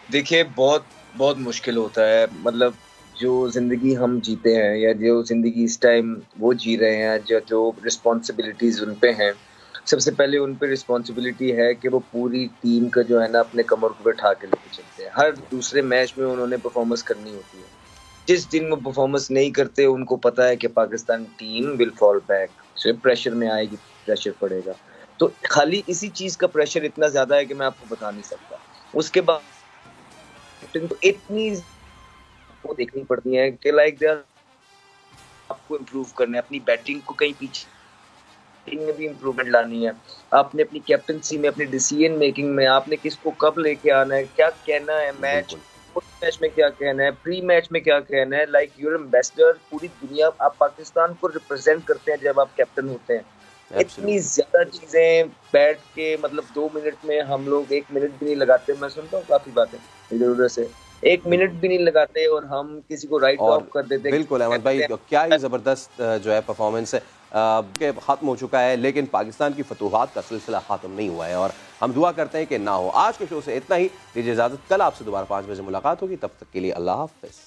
देखिए बहुत बहुत मुश्किल होता है, मतलब जो जिंदगी हम जीते हैं या जो जिंदगी इस टाइम वो जी रहे हैं, जो रिस्पॉन्सिबिलिटीज उन पे हैं, सबसे पहले उन पे रिस्पॉन्सिबिलिटी है कि वो पूरी टीम का जो है ना अपने कमर को बैठा के लेके चलते हैं। हर दूसरे मैच में उन्होंने परफॉर्मेंस करनी होती है। जिस दिन वो परफॉर्मेंस नहीं करते उनको पता है कि Pakistan team will fall back, सिर्फ प्रेशर में आएगी, प्रेशर पड़ेगा। तो खाली इसी चीज का प्रेशर इतना ज्यादा है कि मैं आपको बता नहीं सकता। उसके बाद तो इतनी वो देखनी पड़ती है कि लाइक दे आपको इम्प्रूव करना है, अपनी बैटिंग को कहीं पीछे में भी इम्प्रूवमेंट लानी है। आपने अपनी कैप्टनसी में, अपनी डिसीजन मेकिंग में आपने किसको कब लेके आना है, क्या कहना है मैच में, क्या कहना है प्री मैच में, क्या कहना है। लाइक यूर एम्बेसडर, पूरी दुनिया, आप पाकिस्तान को रिप्रेजेंट करते हैं जब आप कैप्टन होते हैं। इतनी ज्यादा चीजें बैठ के, मतलब 2 मिनट में हम लोग 1 मिनट भी नहीं लगाते। मैं सुनता हूँ काफी बातें इधर उधर से, 1 मिनट भी नहीं लगाते और हम किसी को राइट ऑफ कर देते। बिल्कुल अहमद भाई, क्या ही जबरदस्त जो है परफॉर्मेंस है। के खत्म हो चुका है, लेकिन पाकिस्तान की फतूहात का सिलसिला खत्म नहीं हुआ है और हम दुआ करते हैं कि ना हो। आज के शो से इतना ही, दीजिए इजाजत। कल आपसे दोबारा 5 बजे मुलाकात होगी, तब तक के लिए अल्लाह हाफिज।